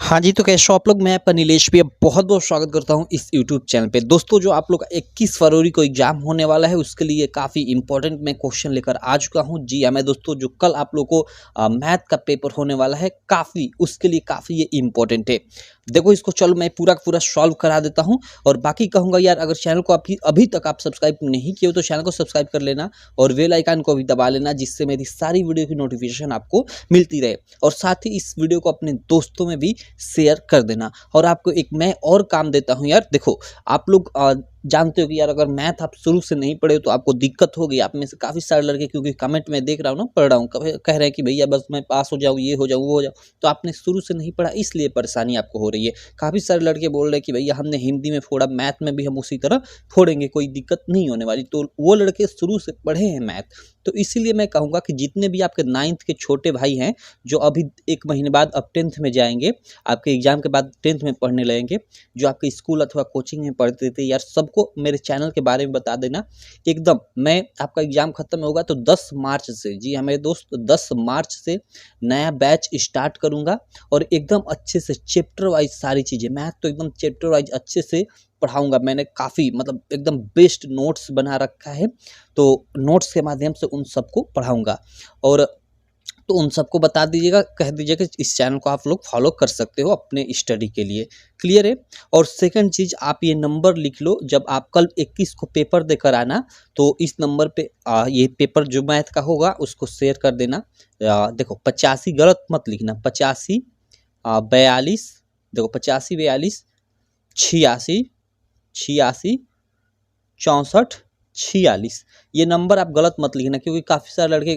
हाँ जी, तो कैसे हो आप लोग। मैं आपका नीलेश भैया बहुत बहुत स्वागत करता हूँ इस यूट्यूब चैनल पे। दोस्तों, जो आप लोग का 21 फरवरी को एग्जाम होने वाला है उसके लिए काफ़ी इंपॉर्टेंट मैं क्वेश्चन लेकर आ चुका हूँ। जी हाँ, मैं दोस्तों जो कल आप लोग को मैथ का पेपर होने वाला है काफ़ी उसके लिए काफ़ी ये इंपॉर्टेंट है। देखो, इसको चलो मैं पूरा का पूरा सॉल्व करा देता हूँ और बाकी कहूँगा यार, अगर चैनल को अभी तक आप सब्सक्राइब नहीं किए हो तो चैनल को सब्सक्राइब कर लेना और बेल आइकन को भी दबा लेना, जिससे मेरी सारी वीडियो की नोटिफिकेशन आपको मिलती रहे। और साथ ही इस वीडियो को अपने दोस्तों में भी शेयर कर देना। और आपको एक मैं और काम देता हूं यार, देखो आप लोग जानते हो कि यार अगर मैथ आप शुरू से नहीं पढ़े तो आपको दिक्कत होगी। आप में से काफ़ी सारे लड़के, क्योंकि कमेंट में देख रहा हूँ ना, पढ़ रहा हूँ, कह रहे हैं कि भैया बस मैं पास हो जाऊँ, ये हो जाऊँ, वो हो जाऊँ। तो आपने शुरू से नहीं पढ़ा इसलिए परेशानी आपको हो रही है। काफ़ी सारे लड़के बोल रहे हैं कि भैया हमने हिंदी में फोड़ा, मैथ में भी हम उसी तरह फोड़ेंगे, कोई दिक्कत नहीं होने वाली। तो वो लड़के शुरू से पढ़े हैं मैथ, तो इसीलिए मैं कहूँगा कि जितने भी आपके 9th के छोटे भाई हैं जो अभी 1 महीने बाद अब 10th में जाएंगे, आपके एग्जाम के बाद 10th में पढ़ने लगेंगे, जो आपके स्कूल अथवा कोचिंग में पढ़ते थे, यार सबको मेरे चैनल के बारे में बता देना। एकदम मैं आपका एग्जाम खत्म होगा तो 10 मार्च से, जी हाँ मेरे दोस्त, 10 मार्च से नया बैच स्टार्ट करूंगा और एकदम अच्छे से चैप्टर वाइज सारी चीज़ें, मैथ तो एकदम चैप्टर वाइज अच्छे से पढ़ाऊंगा। मैंने काफ़ी मतलब एकदम बेस्ट नोट्स बना रखा है, तो नोट्स के माध्यम से उन सबको पढ़ाऊंगा। और तो उन सबको बता दीजिएगा, कह दीजिएगा कि इस चैनल को आप लोग फॉलो कर सकते हो अपने स्टडी के लिए। क्लियर है। और सेकंड चीज़, आप ये नंबर लिख लो, जब आप कल 21 को पेपर देकर आना तो इस नंबर पे ये पेपर जो मैथ का होगा उसको शेयर कर देना। देखो 85 गलत मत लिखना, 85 42, देखो 85 42 86 86 64 46, ये नंबर आप गलत मत लिखना, क्योंकि काफ़ी सारे लड़के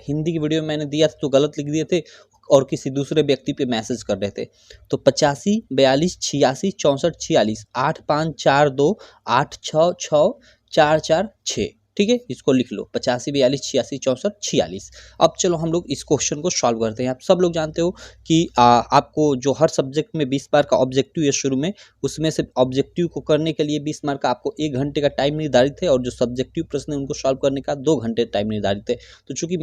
हिंदी की वीडियो में मैंने दिया था तो गलत लिख दिए थे और किसी दूसरे व्यक्ति पे मैसेज कर रहे थे। तो 85 42 86 64 46 8 5 4 2 8 6 6 4 4 6, ठीक है, इसको लिख लो 85 42 86 64 46। अब चलो हम लोग इस क्वेश्चन को सॉल्व करते हैं। आप सब लोग जानते हो कि आपको जो हर सब्जेक्ट में 20 मार्क का ऑब्जेक्टिव है शुरू में, उसमें से ऑब्जेक्टिव को करने के लिए 20 मार्क का आपको 1 घंटे का टाइम निर्धारित है और जो सब्जेक्टिव प्रश्न है उनको सॉल्व करने का 2 घंटे टाइम निर्धारित है। तो चूंकि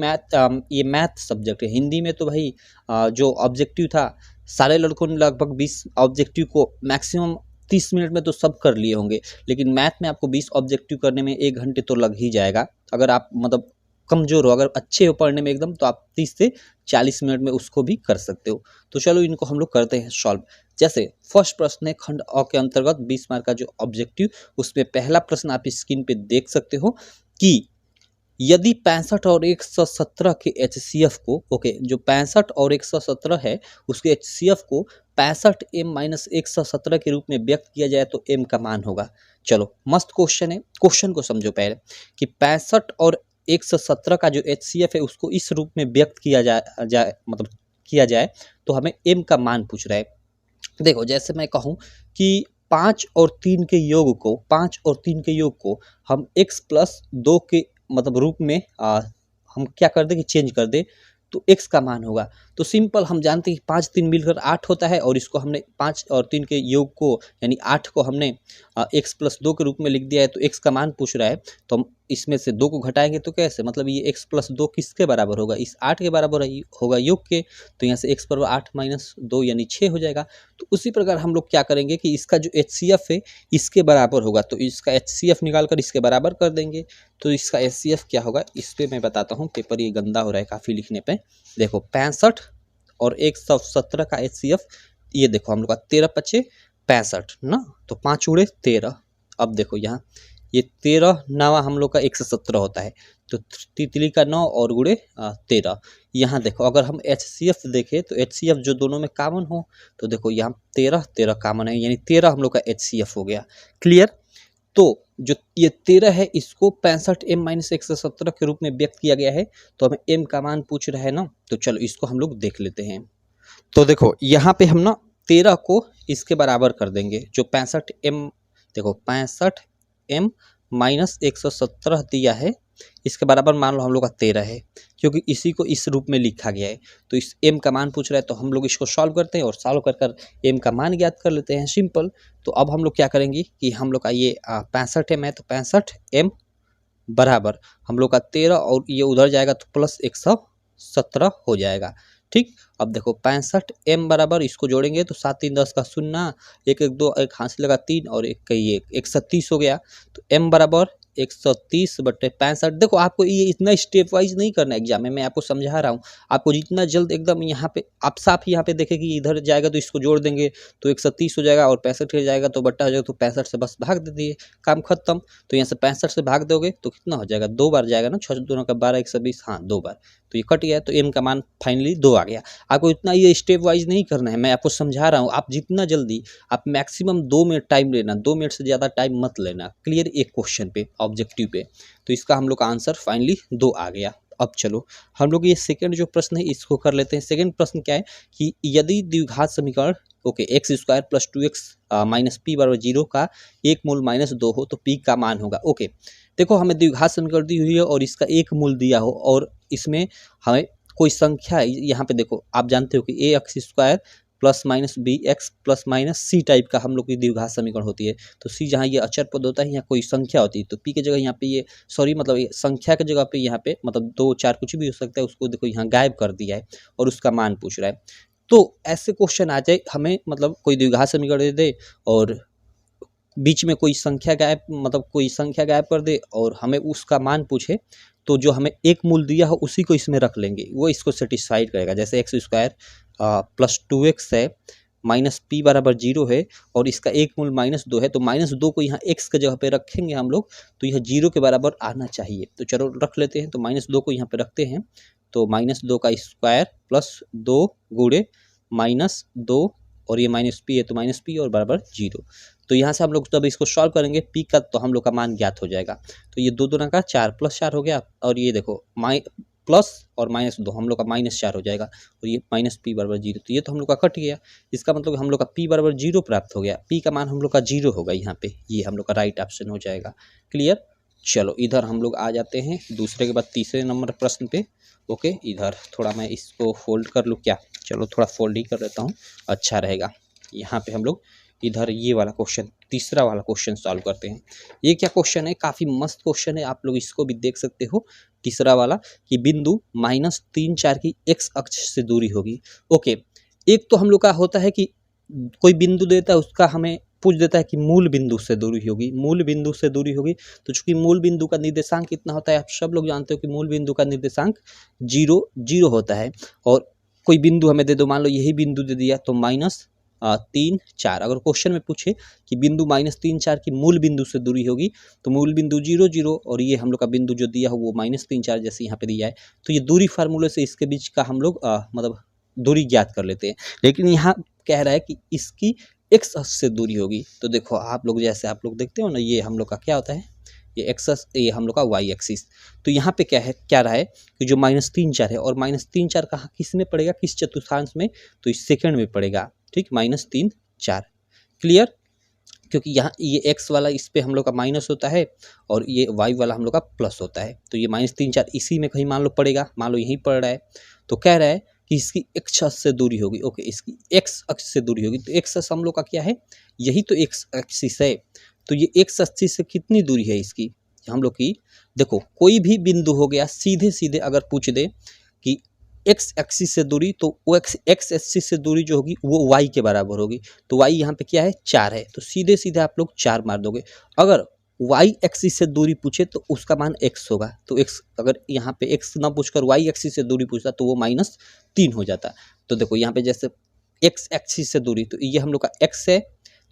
ये मैथ सब्जेक्ट है, हिंदी में तो भाई जो ऑब्जेक्टिव था सारे लड़कों ने लगभग 20 ऑब्जेक्टिव को मैक्सिमम 30 मिनट में तो सब कर लिए होंगे, लेकिन मैथ में आपको 20 ऑब्जेक्टिव करने में 1 घंटे तो लग ही जाएगा। अगर आप मतलब कमजोर हो, अगर अच्छे हो पढ़ने में एकदम, तो आप 30 से 40 मिनट में उसको भी कर सकते हो। तो चलो इनको हम लोग करते हैं सॉल्व। जैसे फर्स्ट प्रश्न है खंड अ के अंतर्गत 20 मार्क का जो ऑब्जेक्टिव, उसमें पहला प्रश्न आप स्क्रीन पे देख सकते हो कि यदि 65 और 117 के एचसीएफ को, ओके, जो 65 और 117 है उसके एचसीएफ को 65m-117 के रूप में व्यक्त किया जाए तो m का मान होगा। चलो मस्त क्वेश्चन है, क्वेश्चन को समझो पहले कि 65 और 117 का जो एचसीएफ है उसको इस रूप में व्यक्त किया मतलब किया जाए तो हमें m का मान पूछ रहा है। देखो जैसे मैं कहूँ कि 5 और 3 के योग को, 5 और 3 के योग को हम x+2 के मतलब रूप में हम क्या कर दें कि चेंज कर दें तो x का मान होगा। तो सिंपल हम जानते हैं कि 5 3 मिलकर 8 होता है और इसको हमने 5 और 3 के योग को यानी 8 को हमने x+2 के रूप में लिख दिया है, तो x का मान पूछ रहा है तो हम इसमें से 2 को घटाएंगे तो कैसे, मतलब ये x+2 किसके बराबर होगा, इस 8 के बराबर होगा योग के। तो यहाँ से x पर 8 - 2 यानी 6 हो जाएगा। तो उसी प्रकार हम लोग क्या करेंगे कि इसका जो HCF है इसके बराबर होगा, तो इसका HCF निकाल कर इसके बराबर कर देंगे। तो इसका HCF क्या होगा इस पर मैं बताता हूँ, पेपर ये गंदा हो रहा है काफ़ी लिखने पे। देखो 65 और 117 का HCF, ये देखो हम लोग का 13 × 5 = 65 ना, तो 5 × 13। अब देखो यहाँ ये 13 9 हम लोग का 117 होता है, तो तितली का 9 और गुड़े 13। यहाँ देखो अगर हम HCF देखें तो HCF जो दोनों में कॉमन हो, तो देखो यहाँ 13 13 कॉमन है, यानी 13 हम लोग का HCF हो गया। क्लियर। तो जो ये 13 है इसको 65m-117 के रूप में व्यक्त किया गया है, तो हमें m का मान पूछ रहा है ना, तो चलो इसको हम लोग देख लेते हैं। तो देखो यहाँ पे हम ना 13 को इसके बराबर कर देंगे, जो 65m, देखो 65m-117 दिया है, इसके बराबर मान लो हम लोग का 13 है, क्योंकि इसी को इस रूप में लिखा गया है। तो इस m का मान पूछ रहा है तो हम लोग इसको सॉल्व करते हैं और सॉल्व कर कर m का मान ज्ञात कर लेते हैं, सिंपल। तो अब हम लोग क्या करेंगे कि हम लोग का ये 65m है तो 65m बराबर हम लोग का 13 और ये उधर जाएगा तो +117 हो जाएगा। ठीक। अब देखो 65 m बराबर, इसको जोड़ेंगे तो 7 3 10 का 0, 1 1 2, एक हाथ से लगा 3 और एक कई 130 हो गया। तो m बराबर 130/65। देखो आपको ये इतना स्टेप वाइज नहीं करना एग्जाम में, मैं आपको समझा रहा हूँ। आपको जितना जल्द एकदम यहाँ पे आप साफ यहाँ पे देखें कि इधर जाएगा तो इसको जोड़ देंगे तो 130 हो जाएगा, और 65 के जाएगा तो बट्टा हो जाएगा, तो 65 से बस भाग दे दिए, काम खत्म। तो यहाँ से 65 से भाग दोगे तो कितना हो जाएगा, 2 बार जाएगा ना, 6 2 का 12 120, हाँ 2 बार, तो ये कट गया। तो m का मान फाइनली 2 आ गया। आपको इतना ये स्टेप वाइज नहीं करना है, मैं आपको समझा रहा हूँ। आप जितना जल्दी, आप मैक्सिमम 2 मिनट टाइम लेना, 2 मिनट से ज़्यादा टाइम मत लेना, क्लियर, एक क्वेश्चन पे ऑब्जेक्टिव पे। तो इसका हम लोग का आंसर फाइनली 2 आ गया। अब चलो हम लोग ये सेकंड जो प्रश्न है इसको कर लेते हैं। सेकंड प्रश्न क्या है कि यदि द्विघात समीकरण x² + 2x - p = 0 का एक मूल -2 हो तो p का मान होगा। ओके, देखो हमें द्विघात समीकरण दी हुई है और इसका एक मूल दिया हो, और इसमें हमें कोई संख्या है, यहाँ पे देखो आप जानते हो कि ax² + -bx + -c टाइप का हम लोग की द्विघात समीकरण होती है। तो c जहाँ ये अचर पद होता है, यहाँ कोई संख्या होती है, तो p की जगह यहाँ पे ये मतलब ये संख्या की जगह पे यहाँ पे मतलब 2 4 कुछ भी हो सकता है, उसको देखो यहाँ गायब कर दिया है और उसका मान पूछ रहा है। तो ऐसे क्वेश्चन आ जाए हमें, मतलब कोई द्विघात समीकरण दे दे और बीच में कोई संख्या गायब, मतलब कोई संख्या गायब कर दे और हमें उसका मान पूछे, तो जो हमें एक मूल दिया हो उसी को इसमें रख लेंगे, वो इसको सेटिस्फाइड करेगा। जैसे x² + 2x है, -p = 0 है और इसका एक मूल -2 है, तो -2 को यहाँ x की जगह पे रखेंगे हम लोग, तो यह 0 के बराबर आना चाहिए। तो चलो रख लेते हैं, तो -2 को यहाँ पे रखते हैं, तो -2 का स्क्वायर प्लस 2 गुणे -2 और ये -p है तो -p और बराबर 0। तो यहाँ से हम लोग तब इसको सॉल्व करेंगे p का, तो हम लोग का मान ज्ञात हो जाएगा। तो ये 2 दूना का 4 + 4 हो गया, और ये देखो प्लस और -2 हम लोग का -4 हो जाएगा, और ये -p = 0। तो ये तो हम लोग का कट गया, इसका मतलब हम लोग का p = 0 प्राप्त हो गया। p का मान हम लोग का 0 होगा यहाँ पे, ये हम लोग का राइट ऑप्शन हो जाएगा। क्लियर। चलो इधर हम लोग आ जाते हैं दूसरे के बाद तीसरे नंबर प्रश्न पे। ओके, इधर थोड़ा मैं इसको फोल्ड कर लूँ क्या, चलो थोड़ा फोल्ड ही कर लेता हूँ, अच्छा रहेगा। यहाँ पे हम लोग इधर ये वाला क्वेश्चन, तीसरा वाला क्वेश्चन सॉल्व करते हैं। ये क्या क्वेश्चन है, काफ़ी मस्त क्वेश्चन है, आप लोग इसको भी देख सकते हो। तीसरा वाला कि बिंदु -3 4 की x अक्ष से दूरी होगी। ओके, एक तो हम लोग का होता है कि कोई बिंदु देता है, उसका हमें पूछ देता है कि मूल बिंदु से दूरी होगी, मूल बिंदु से दूरी होगी। तो चूंकि मूल बिंदु का निर्देशांक कितना होता है, आप सब लोग जानते हो कि मूल बिंदु का निर्देशांक 0 0 होता है। और कोई बिंदु हमें दे दो, मान लो यही बिंदु दे दिया, तो -3 4। अगर क्वेश्चन में पूछे कि बिंदु -3 4 की मूल बिंदु से दूरी होगी, तो मूल बिंदु 0 0 और ये हम लोग का बिंदु जो दिया हो वो -3 4 जैसे यहाँ पे दिया है। तो ये दूरी फार्मूले से इसके बीच का हम लोग मतलब दूरी ज्ञात कर लेते हैं। लेकिन यहाँ कह रहा है कि इसकी x अक्ष से दूरी होगी। तो देखो आप लोग, जैसे आप लोग देखते हो ना, ये हम लोग का क्या होता है, ये x अक्ष, ये हम लोग का y एक्सिस। तो यहाँ पे क्या है, क्या रहा है कि जो -3 4 है, और -3 4 कहाँ किस में पड़ेगा, किस चतुर्थांश में, तो इस सेकंड में पड़ेगा। ठीक, -3 4। क्लियर। क्योंकि यहाँ ये x वाला इस पे हम लोग का माइनस होता है और ये y वाला हम लोग का प्लस होता है। तो ये -3 4 इसी में कहीं मान लो पड़ेगा, मान लो यहीं पड़ रहा है। तो कह रहा है कि इसकी x अक्ष से दूरी होगी। ओके, इसकी x अक्ष से दूरी होगी, तो x अक्ष हम लोग का क्या है, यही तो x एक्सिस है। तो ये x एक्सिस से कितनी दूरी है इसकी, हम लोग की, देखो कोई भी बिंदु हो गया, सीधे सीधे अगर पूछ दे कि x एक्सिस से दूरी, तो वो x एक्सिस से दूरी जो होगी वो y के बराबर होगी। तो y यहाँ पे क्या है, 4 है, तो सीधे सीधे आप लोग 4 मार दोगे। अगर y एक्सिस से दूरी पूछे तो उसका मान x होगा। तो x, अगर यहाँ पे x ना पूछकर y एक्सिस से दूरी पूछता तो वो -3 हो जाता। तो देखो यहाँ पे जैसे x एक्सिस से दूरी, तो ये हम लोग का x है,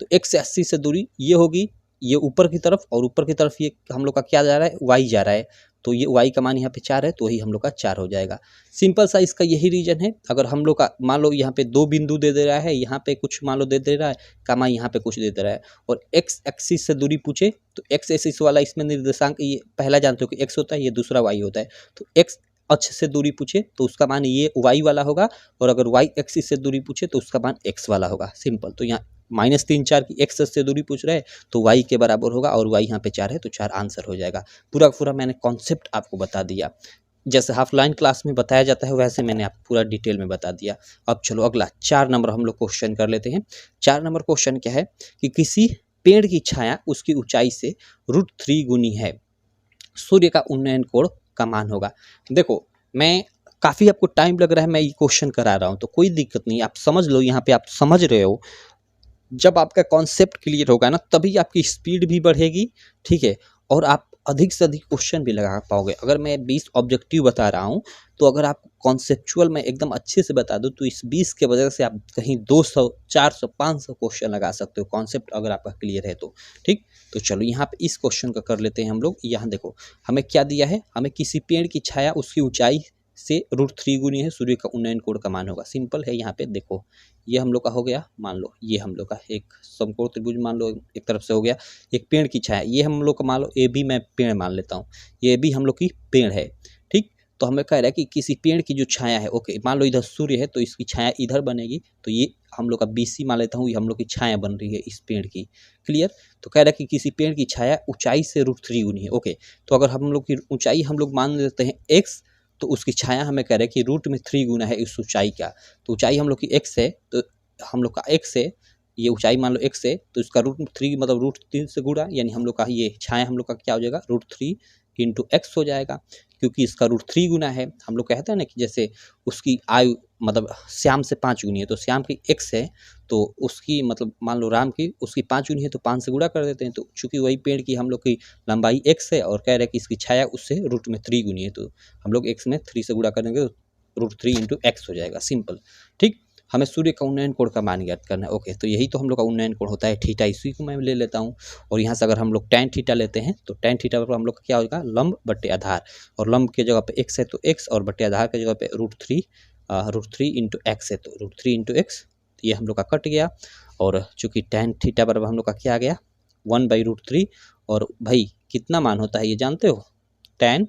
तो x एक्सिस से दूरी ये होगी, ये ऊपर की तरफ, और ऊपर की तरफ ये हम लोग का क्या जा रहा है, y जा रहा है। तो ये y का मान यहाँ पे 4 है, तो वही हम लोग का 4 हो जाएगा। सिंपल सा इसका यही रीजन है। अगर हम लोग का मान लो यहाँ पे 2 बिंदु दे दे रहा है, यहाँ पे कुछ मान लो दे दे रहा है, कामा यहाँ पे कुछ दे दे रहा है, और x एक्सिस से दूरी पूछे, तो x एक्सिस वाला इसमें निर्देशांक, ये पहला जानते हो कि x होता है, ये दूसरा y होता है। तो x अक्ष से दूरी पूछे तो उसका मान ये y वाला होगा, और अगर y एक्सिस से दूरी पूछे तो उसका मान x वाला होगा। सिंपल। तो यहाँ -3 4 की x से दूरी पूछ रहे हैं, तो y के बराबर होगा, और y यहाँ पे 4 है, तो 4 आंसर हो जाएगा। पूरा पूरा मैंने कॉन्सेप्ट आपको बता दिया, जैसे हाफ लाइन क्लास में बताया जाता है वैसे मैंने आपको पूरा डिटेल में बता दिया। अब चलो अगला 4 नंबर हम लोग क्वेश्चन कर लेते हैं। 4 नंबर क्वेश्चन क्या है कि किसी पेड़ की छाया उसकी ऊंचाई से √3 गुनी है, सूर्य का उन्नयन कोण का मान होगा। देखो मैं काफ़ी आपको टाइम लग रहा है, मैं ये क्वेश्चन करा रहा हूँ, तो कोई दिक्कत नहीं, आप समझ लो, यहाँ पे आप समझ रहे हो। जब आपका कॉन्सेप्ट क्लियर होगा ना, तभी आपकी स्पीड भी बढ़ेगी, ठीक है, और आप अधिक से अधिक क्वेश्चन भी लगा पाओगे। अगर मैं 20 ऑब्जेक्टिव बता रहा हूँ, तो अगर आप कॉन्सेप्चुअल में एकदम अच्छे से बता दो, तो इस 20 के वजह से आप कहीं 200, 400, 500 क्वेश्चन लगा सकते हो, कॉन्सेप्ट अगर आपका क्लियर है तो। ठीक, तो चलो यहाँ पे इस क्वेश्चन का कर लेते हैं हम लोग। यहाँ देखो हमें क्या दिया है, हमें किसी पेड़ की छाया उसकी ऊंचाई से √3 गुनी है सूर्य का उन्नयन कोण का मान होगा। सिंपल है, यहाँ पे देखो ये हम लोग का हो गया, मान लो ये हम लोग का एक समकोण त्रिभुज मान लो, एक तरफ से हो गया। एक पेड़ की छाया, ये हम लोग का मान लो, ये भी मैं पेड़ मान लेता हूँ, ये भी हम लोग की पेड़ है। ठीक, तो हमें कह रहा है कि किसी पेड़ की जो छाया है, ओके, मान लो इधर सूर्य है तो इसकी छाया इधर बनेगी, तो ये हम लोग का BC मान लेता हूँ, ये हम लोग की छाया बन रही है इस पेड़ की। क्लियर, तो कह रहा है कि किसी पेड़ की छाया ऊंचाई से √3 गुनी है। ओके, तो अगर हम लोग की ऊंचाई हम लोग मान लेते हैं x, तो उसकी छाया हमें कह रहे हैं कि रूट में 3 गुना है इस ऊंचाई का। तो ऊंचाई हम लोग की x है, तो हम लोग का x है, ये ऊंचाई मान लो x है, तो इसका √3 मतलब √3 से गुणा, यानी हम लोग का ये छाया हम लोग का क्या हो जाएगा, √3 × x हो जाएगा, क्योंकि इसका √3 गुना है। हम लोग कहते हैं ना कि जैसे उसकी आयु मतलब श्याम से 5 गुनी है, तो श्याम की x है, तो उसकी मतलब मान लो राम की उसकी 5 गुनी है, तो 5 से गुणा कर देते हैं। तो चूंकि वही पेड़ की हम लोग की लंबाई x है और कह रहे हैं कि इसकी छाया उससे √3 गुनी है, तो हम लोग x में 3 से गुणा करेंगे तो √3 × x हो जाएगा। सिंपल। ठीक, हमें सूर्य का उन्नयन कोण का मान ज्ञात करना है। ओके, तो यही तो हम लोग का उन्नयन कोण होता है थीटा, इसी को मैं ले लेता हूँ। और यहाँ से अगर हम लोग tan थीटा लेते हैं, तो tan थीटा पर हम लोग का क्या होगा, लंब बटे आधार, और लंब के जगह पे x है तो x, और बटे आधार के जगह पे √3 × x है, तो √3 × x, ये हम लोग का कट गया। और चूंकि tan थीटा बराबर हम लोग का क्या आ गया, 1/√3, और भाई कितना मान होता है ये जानते हो, tan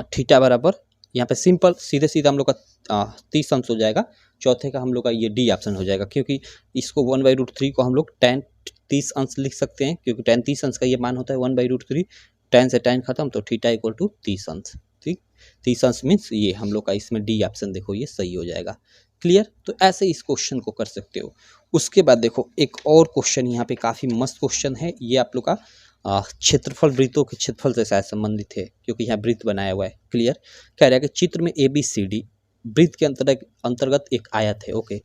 थीटा बराबर, यहाँ पे सिंपल सीधे सीधा हम लोग का 30 अंश हो जाएगा। चौथे का हम लोग का ये D ऑप्शन हो जाएगा, क्योंकि इसको 1/√3 को हम लोग tan 30 अंश लिख सकते हैं, क्योंकि tan 30 अंश का ये मान होता है 1/√3, tan से tan खत्म, तो थीटा = 30 अंश। ठीक, 30 अंश मीन्स ये हम लोग का इसमें D ऑप्शन देखो ये सही हो जाएगा। क्लियर, तो ऐसे इस क्वेश्चन को कर सकते हो। उसके बाद देखो एक और क्वेश्चन यहाँ पे काफ़ी मस्त क्वेश्चन है, ये आप लोग का क्षेत्रफल, वृत्तों के क्षेत्रफल से शायद संबंधित है, क्योंकि यहाँ वृत्त बनाया हुआ है। क्लियर, कह रहा है कि चित्र में ABCD वृत्त के अंतर्गत एक आयत है। ओके,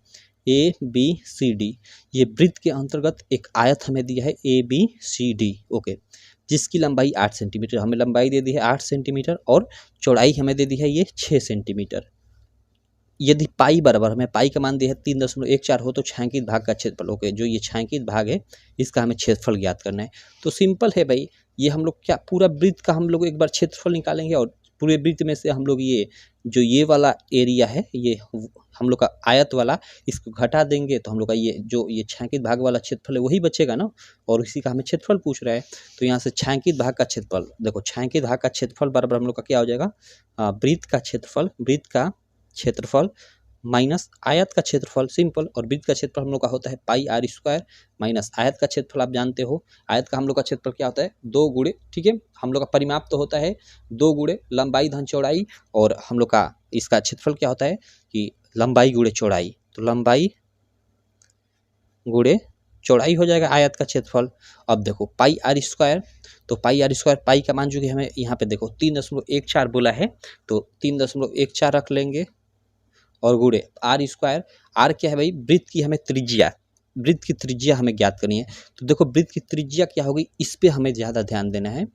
ABCD, ये वृत्त के अंतर्गत एक आयत हमें दिया है ABCD। ओके, जिसकी लंबाई 8 सेंटीमीटर, हमें लंबाई दे दी है 8 सेंटीमीटर, और चौड़ाई हमें दे दी है ये 6 सेंटीमीटर। यदि पाई बराबर, हमें पाई का मान दिया है 3.14 हो, तो छायांकित भाग का क्षेत्रफल, ओके, जो ये छायांकित भाग है इसका हमें क्षेत्रफल ज्ञात करना है। तो सिंपल है भाई, ये हम लोग क्या पूरा वृत्त का हम लोग एक बार क्षेत्रफल निकालेंगे, और पूरे वृत्त में से हम लोग ये जो ये वाला एरिया है, ये हम लोग का आयत वाला, इसको घटा देंगे, तो हम लोग का ये जो ये छायांकित भाग वाला क्षेत्रफल है वही बचेगा ना, और इसी का हमें क्षेत्रफल पूछ रहा है। तो यहाँ से छायांकित भाग का क्षेत्रफल, देखो छायांकित भाग का क्षेत्रफल बराबर हम लोग का क्या हो जाएगा, वृत्त का क्षेत्रफल माइनस आयत का क्षेत्रफल। सिंपल, और वृत्त का क्षेत्रफल हम लोग का होता है πr² माइनस आयत का क्षेत्रफल, आप जानते हो आयत का हम लोग का क्षेत्रफल क्या होता है, 2 गुणे, ठीक है, हम लोग का परिमाप तो होता है 2 गुणे लंबाई धन चौड़ाई, और हम लोग का इसका क्षेत्रफल क्या होता है कि लंबाई गुणे चौड़ाई, तो लंबाई गुणे चौड़ाई हो जाएगा आयत का क्षेत्रफल। अब देखो πr², तो πr², पाई का मान जो कि हमें यहाँ पे देखो 3.14 बोला है, तो 3.14 रख लेंगे, और गुणे r², r क्या है भाई, वृत्त की हमें त्रिज्या, वृत्त की त्रिज्या हमें ज्ञात करनी है। तो देखो वृत्त की त्रिज्या क्या होगी, इस पे हमें ज़्यादा ध्यान देना है।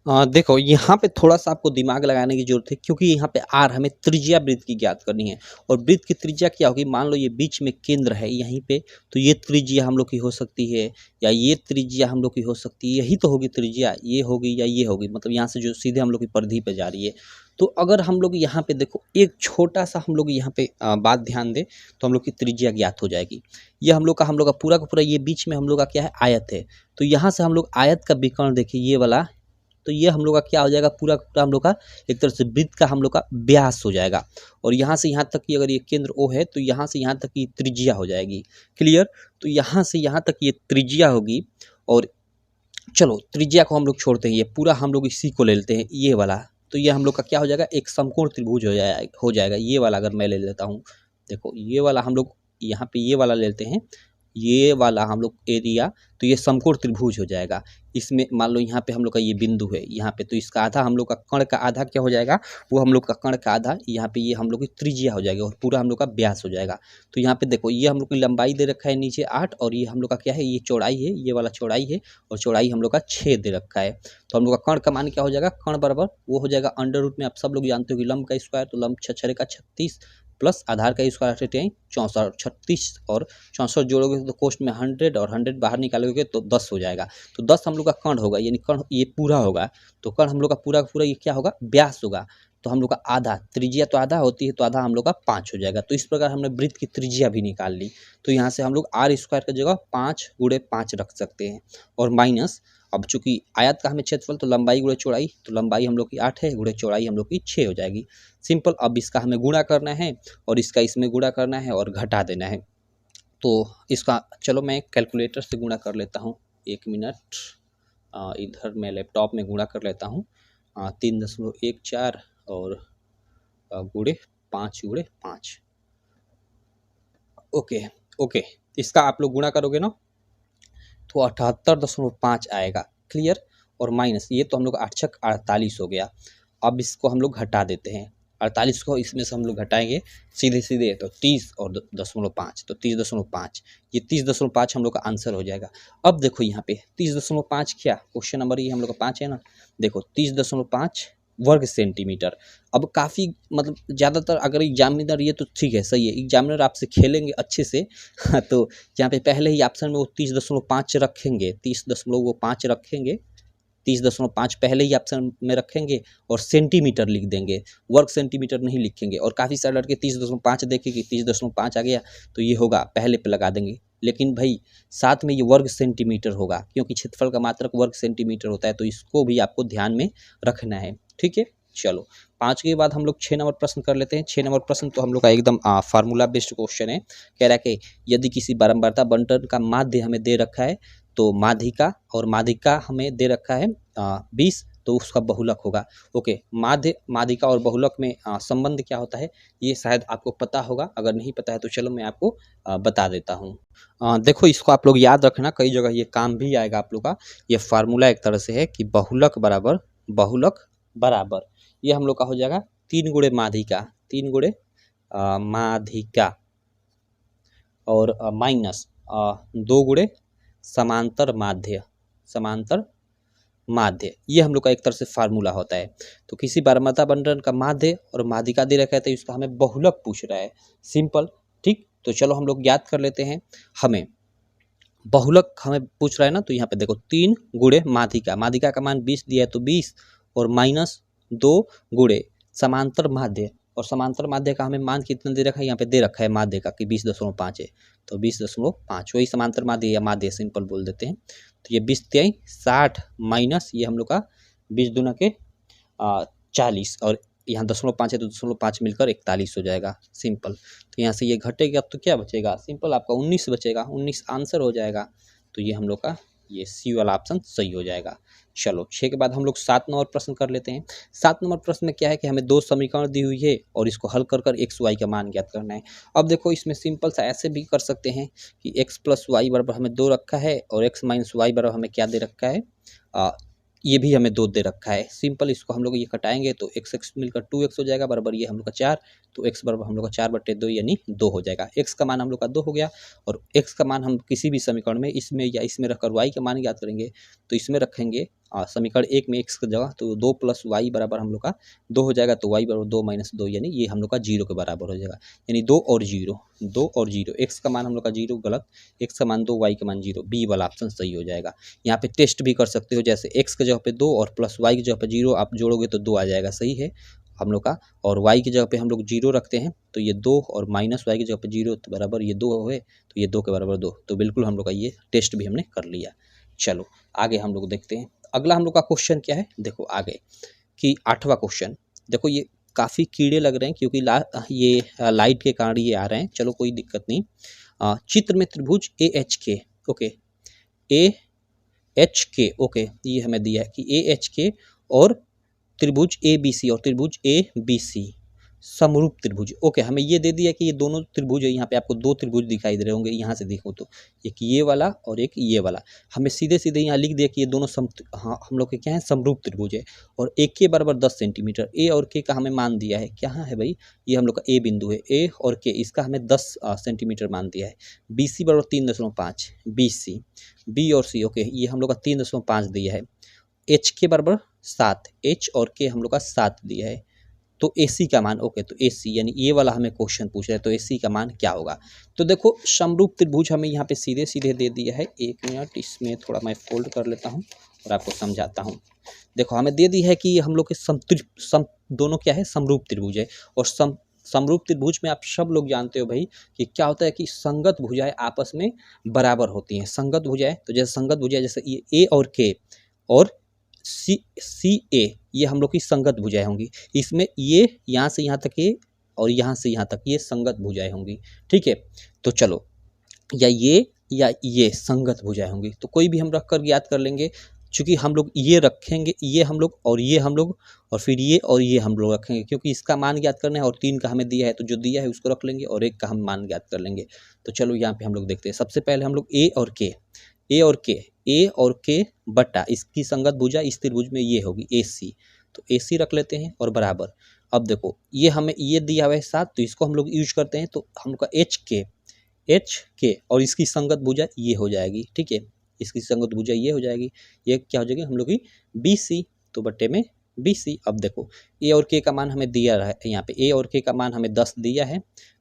देखो यहाँ पे थोड़ा सा आपको दिमाग लगाने की जरूरत है, क्योंकि यहाँ पे r हमें त्रिज्या वृत्त की ज्ञात करनी है, और वृत्त की त्रिज्या क्या होगी, मान लो ये बीच में केंद्र है यहीं पे, तो ये त्रिज्या हम लोग की हो सकती है, या ये त्रिज्या हम लोग की हो सकती है, यही तो होगी त्रिज्या, ये होगी या ये होगी, मतलब यहाँ से जो सीधे हम लोग की परिधि पे जा रही है। तो अगर हम लोग यहाँ पे देखो एक छोटा सा हम लोग यहाँ पे बात ध्यान दें, तो हम लोग की त्रिज्या ज्ञात हो जाएगी। ये हम लोग का पूरा का पूरा ये बीच में हम लोग का क्या है, आयत है, तो यहाँ से हम लोग आयत का विकर्ण देखिए ये वाला, तो ये हम लोग का क्या हो जाएगा, पूरा का पूरा हम लोग का एक तरह से वृत्त का हम लोग का व्यास हो जाएगा। और यहाँ से यहाँ तक की अगर ये केंद्र O है, तो यहाँ से यहाँ तक की त्रिज्या हो जाएगी। क्लियर, तो यहाँ से यहाँ तक ये त्रिज्या होगी, और चलो त्रिज्या को हम लोग छोड़ते हैं, ये पूरा हम लोग इसी को ले लेते हैं ये वाला, तो ये हम लोग का क्या हो जाएगा, एक समकोण त्रिभुज हो जाएगा। ये वाला अगर मैं ले लेता हूँ, देखो ये वाला हम लोग यहाँ पे ये वाला ले लेते हैं, ये वाला हम लोग एरिया, तो ये समकोण त्रिभुज हो जाएगा। इसमें मान लो यहाँ पे हम लोग का ये बिंदु है यहाँ पे, तो इसका आधा हम लोग का कर्ण का आधा क्या हो जाएगा, वो हम लोग का कर्ण का आधा यहाँ पे ये हम लोग की त्रिज्या हो जाएगा और पूरा हम लोग का व्यास हो जाएगा। तो यहाँ पे देखो ये हम लोग की लंबाई दे रखा है नीचे 8 और ये हम लोग का क्या है, ये चौड़ाई है, ये वाला चौड़ाई है और चौड़ाई हम लोग का 6 दे रखा है। तो हम लोग का कर्ण का मान क्या हो जाएगा, कर्ण बराबर वो हो जाएगा अंडर रूट में, आप सब लोग जानते हो कि लंब का स्क्वायर, तो लंब 6 का 36 प्लस आधार का स्क्वायर 64, 36 और 64 जोड़ोगे तो कोष्ट में 100 और 100 बाहर निकालोगे तो 10 हो जाएगा। तो 10 हम लोग का कर्ण होगा, यानी कर्ण ये पूरा होगा। तो कर्ण हम लोग का पूरा पूरा ये क्या होगा, व्यास होगा। तो हम लोग का आधा, त्रिज्या तो आधा होती है तो आधा हम लोग का 5 हो जाएगा। तो इस प्रकार हमने वृत्त की त्रिज्या भी निकाल ली। तो यहाँ से हम लोग आर स्क्वायर की जगह 5 गुणे 5 रख सकते हैं और माइनस, अब चूंकि आयत का हमें क्षेत्रफल तो लंबाई गुणे चौड़ाई, तो लंबाई हम लोग की 8 है गुणे चौड़ाई हम लोग की 6 हो जाएगी। सिंपल। अब इसका हमें गुणा करना है और इसका इसमें गुणा करना है और घटा देना है। तो इसका चलो मैं कैलकुलेटर से गुणा कर लेता हूँ, 1 मिनट। इधर मैं लैपटॉप में गुणा कर लेता हूँ। 3.14 और गुणे 5 गुणे 5। ओके ओके, इसका आप लोग गुणा करोगे ना तो 78.5 आएगा। क्लियर। और माइनस ये तो हम लोग 8 छक 48 हो गया। अब इसको हम लोग घटा देते हैं, 48 को इसमें से हम लोग घटाएंगे सीधे सीधे तो 30 और 0.5, तो 30.5, ये 30.5 हम लोग का आंसर हो जाएगा। अब देखो यहाँ पे 30.5 क्या, क्वेश्चन नंबर ये हम लोग का 5 है ना, देखो 30.5 वर्ग सेंटीमीटर। अब काफ़ी मतलब ज़्यादातर अगर एग्जामिनर, ये तो ठीक है सही है, एग्जामिनर आपसे खेलेंगे अच्छे से तो यहाँ पे पहले ही ऑप्शन में वो 30.5 रखेंगे, 30.5 रखेंगे, 30.5 पहले ही ऑप्शन में रखेंगे और सेंटीमीटर लिख देंगे, वर्ग सेंटीमीटर नहीं लिखेंगे। और काफ़ी सारे लड़के 30.5 देखे कि 30.5 आ गया तो ये होगा पहले पे लगा देंगे, लेकिन भाई साथ में ये वर्ग सेंटीमीटर होगा क्योंकि क्षेत्रफल का मात्रक वर्ग सेंटीमीटर होता है, तो इसको भी आपको ध्यान में रखना है। ठीक है, चलो 5 के बाद हम लोग 6 नंबर प्रश्न कर लेते हैं। 6 नंबर प्रश्न तो हम लोग का एकदम फार्मूला बेस्ड क्वेश्चन है। कह रहा है कि यदि किसी बारंबारता बंटन का माध्य हमें दे रखा है, तो माध्यिका और माध्यिका हमें दे रखा है 20, तो उसका बहुलक होगा। ओके, माध्य माध्यिका और बहुलक में संबंध क्या होता है ये शायद आपको पता होगा, अगर नहीं पता है तो चलो मैं आपको बता देता हूँ। देखो इसको आप लोग याद रखना, कई जगह ये काम भी आएगा आप लोग का। ये फार्मूला एक तरह से है कि बहुलक बराबर ये हम लोग का हो जाएगा 3 गुणे माध्यिका, 3 गुणे माध्यिका और माइनस 2 गुणे समांतर माध्य, ये हम लोग का एक तरह से फार्मूला होता है। तो किसी बारंबारता बंटन का माध्य और माध्यिका दे रखा है तो इसका हमें बहुलक पूछ रहा है। सिंपल। ठीक, तो चलो हम लोग याद कर लेते हैं। हमें बहुलक हमें पूछ रहा है ना, तो यहाँ पे देखो 3 गुणे माध्यिका का मान 20 दिया है तो 20 और माइनस 2 गुणे समांतर माध्य, और समांतर माध्य का हमें मान कितना दे रखा है, यहाँ पे दे रखा है माध्य का कि 20.5 है, तो 20.5 वही समांतर माध्य या माध्य सिंपल बोल देते हैं। तो ये 20 तिहाई 60 माइनस ये हम लोग का 20 दूना के 40 और यहाँ 0.5 है तो 0.5 मिलकर 41 हो जाएगा। सिंपल। तो यहाँ से ये घटेगा तो क्या बचेगा, सिंपल आपका 19 बचेगा, 19 आंसर हो जाएगा। तो ये हम लोग का ये सी वाला ऑप्शन सही हो जाएगा। चलो 6 के बाद हम लोग 7 नंबर प्रश्न कर लेते हैं। 7 नंबर प्रश्न में क्या है कि हमें 2 समीकरण दी हुई है और इसको हल कर एक्स वाई का मान ज्ञात करना है। अब देखो इसमें सिंपल सा ऐसे भी कर सकते हैं कि x प्लस वाई बराबर हमें 2 रखा है और x माइनस वाई बराबर हमें क्या दे रखा है, ये भी हमें 2 दे रखा है। सिंपल, इसको हम लोग ये कटाएंगे तो x x मिलकर 2x हो जाएगा बराबर ये हम लोग का 4, तो x बराबर हम लोग का 4/2 यानी 2 हो जाएगा। x का मान हम लोग का 2 हो गया और x का मान हम किसी भी समीकरण में इसमें या इसमें रखकर y का मान ज्ञात करेंगे। तो इसमें रखेंगे समीकरण 1 में x की जगह तो 2 प्लस वाई बराबर हम लोग का 2 हो जाएगा, तो y बराबर 2 माइनस 2 यानी ये हम लोग का 0 के बराबर हो जाएगा। यानी 2 और 0, x का मान हम लोग का 0 गलत, x का मान 2 y का मान 0, बी वाला ऑप्शन सही हो जाएगा। यहाँ पे टेस्ट भी कर सकते हो, जैसे x के जगह पे 2 और प्लस y की जगह पे 0 आप जोड़ोगे तो 2 आ जाएगा, सही है हम लोग का। और y की जगह पे हम लोग 0 रखते हैं तो ये 2 और माइनस y की जगह पे 0 तो बराबर ये 2 हुए, तो ये 2 के बराबर 2, तो बिल्कुल हम लोग का ये टेस्ट भी हमने कर लिया। चलो आगे हम लोग देखते हैं अगला हम लोग का क्वेश्चन क्या है। देखो आगे कि 8वां क्वेश्चन, देखो ये काफ़ी कीड़े लग रहे हैं क्योंकि ये लाइट के कारण ये आ रहे हैं, चलो कोई दिक्कत नहीं। चित्र में त्रिभुज AHK, ओके AHK, ओके ये हमें दिया है कि AHK और त्रिभुज ABC और त्रिभुज ABC, समरूप त्रिभुज। ओके, हमें ये दे दिया कि ये दोनों त्रिभुज है, यहाँ पे आपको दो त्रिभुज दिखाई दे रहे होंगे, यहाँ से देखो तो एक ये वाला और एक ये वाला। हमें सीधे सीधे यहाँ लिख दिया कि ये दोनों हाँ हम लोग के क्या है, समरूप त्रिभुज है। और ए के बराबर 10 सेंटीमीटर, ए और के का हमें मान दिया है, क्या है भाई, ये हम लोग का ए बिंदु है, ए और के इसका हमें 10 सेंटीमीटर मान दिया है। बी सी बराबर 3.5, बी सी, बी और सी, ओके ये हम लोग का 3.5 दिया है। एच के बराबर 7, एच और के हम लोग का 7 दिया है। तो AC का मान, ओके तो AC यानी ये वाला हमें क्वेश्चन पूछ रहा है, तो AC का मान क्या होगा। तो देखो समरूप त्रिभुज हमें यहाँ पे सीधे सीधे दे दिया है। एक मिनट, इसमें थोड़ा मैं फोल्ड कर लेता हूँ और आपको समझाता हूँ। देखो हमें दे दी है कि हम लोग के दोनों क्या है, समरूप त्रिभुज है। और समरूप त्रिभुज में आप सब लोग जानते हो भाई कि क्या होता है कि संगत भुजाएं आपस में बराबर होती हैं। संगत भुजाएं, तो जैसे संगत भुजाएं जैसे ये ए और के और सी ए, ये हम लोग की संगत भुजाएं होंगी। इसमें ये यहाँ से यहाँ तक ये और यहाँ से यहाँ तक ये संगत भुजाएं होंगी, ठीक है। तो चलो या ये संगत भुजाएं होंगी, तो कोई भी हम रख कर याद कर लेंगे। चूंकि हम लोग ये रखेंगे, ये हम लोग और ये हम लोग और फिर ये और ये हम लोग रखेंगे, क्योंकि इसका मान ज्ञात करना है और 3 का हमें दिया है, तो जो दिया है उसको रख लेंगे और 1 का हम मान ज्ञात कर लेंगे। तो चलो यहाँ पे हम लोग देखते हैं। सबसे पहले हम लोग ए और के, ए और के बटा इसकी संगत भुजा इस त्रिभुज में ये होगी AC, तो AC रख लेते हैं और बराबर। अब देखो ये हमें ये दिया हुआ है 7, तो इसको हम लोग यूज करते हैं, तो हम लोग का एच के और इसकी संगत भुजा ये हो जाएगी, ठीक है। इसकी संगत भुजा ये हो जाएगी, ये क्या हो जाएगी हम लोग की BC, तो बट्टे में BC। अब देखो ए और के का मान हमें दिया है, यहाँ पे ए और के का मान हमें 10 दिया है,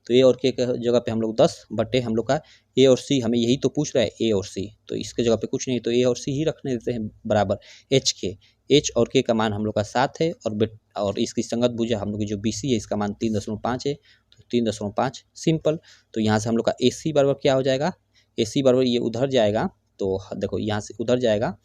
तो ए और के जगह पे हम लोग 10 बटे हम लोग का ए और सी, हमें यही तो पूछ रहा है ए और सी, तो इसके जगह पे कुछ नहीं, तो ए और सी ही रखने देते हैं बराबर एच के। एच और के का मान हम लोग का 7 है और इसकी संगत भुजा हम लोग की जो BC है इसका मान 3.5 है, तो 3.5 सिंपल। तो यहाँ से हम लोग का AC बराबर क्या हो जाएगा, AC बराबर ये उधर जाएगा, तो देखो यहाँ से उधर जाएगा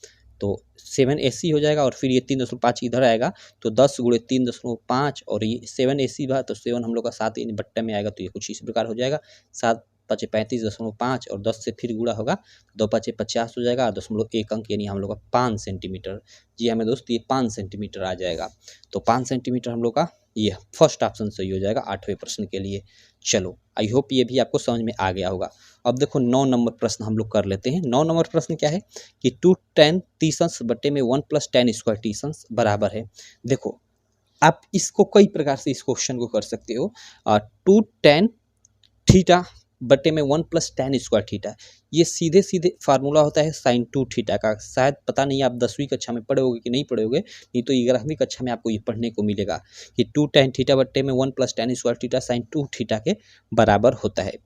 तो 7 AC हो जाएगा और फिर ये 3.5 इधर आएगा, तो 10 गुणे 3.5 और ये 7 AC बा, तो 7 हम लोग का 7 इन बट्टे में आएगा, तो ये कुछ इस प्रकार हो जाएगा 7 5 35.5 और 10 से फिर गुणा होगा 2 5 50 हो जाएगा, 0.1 अंक यानी हम लोग का 5 सेंटीमीटर। जी हमें दोस्त ये 5 सेंटीमीटर आ जाएगा, तो 5 सेंटीमीटर हम लोग का ये फर्स्ट ऑप्शन सही हो जाएगा 8वें प्रश्न के लिए। चलो आई होप ये भी आपको समझ में आ गया होगा। अब देखो 9 नंबर प्रश्न हम लोग कर लेते हैं। 9 नंबर प्रश्न क्या है कि 2 tan तीसंस बटे में 1 + tan स्क्वायर तीसंस बराबर है। देखो आप इसको कई प्रकार से इस क्वेश्चन को कर सकते हो। 2 tan थीटा बटे में 1 + tan स्क्वायर थीटा, ये सीधे सीधे फार्मूला होता है sin 2 थीटा का। शायद पता नहीं आप 10वीं कक्षा में पढ़े होगे कि नहीं पढ़े होगे, नहीं तो 11वीं कक्षा में आपको ये पढ़ने को मिलेगा कि 2 tan थीटा बटे में 1 + tan square theta sin 2 theta के बराबर होता है।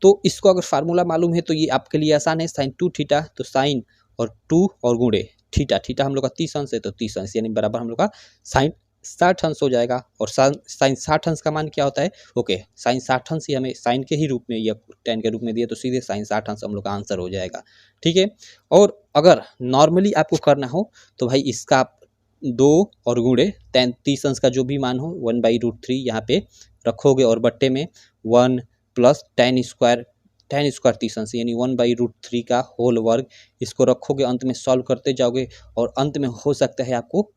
तो इसको अगर फार्मूला मालूम है तो ये आपके लिए आसान है। sin 2 थीटा, तो sin और 2 और गुणे थीटा, थीटा हम लोग का 30 अंश है, तो 30 अंश यानी बराबर हम लोग का sin 60 अंश हो जाएगा। और sin 60 अंश का मान क्या होता है, ओके sin 60 अंश ही हमें sin के ही रूप में या tan के रूप में दिया, तो सीधे sin 60 अंश हम लोग का आंसर हो जाएगा, ठीक है। और अगर नॉर्मली आपको करना हो तो भाई इसका आप 2 और गुणे tan 30 अंश का जो भी मान हो 1/√3 यहाँ पे रखोगे और बट्टे में 1 + tan स्क्वायर 30 अंश यानी 1/√3 का होल वर्ग, इसको रखोगे, अंत में सॉल्व करते जाओगे और अंत में हो सकता है आपको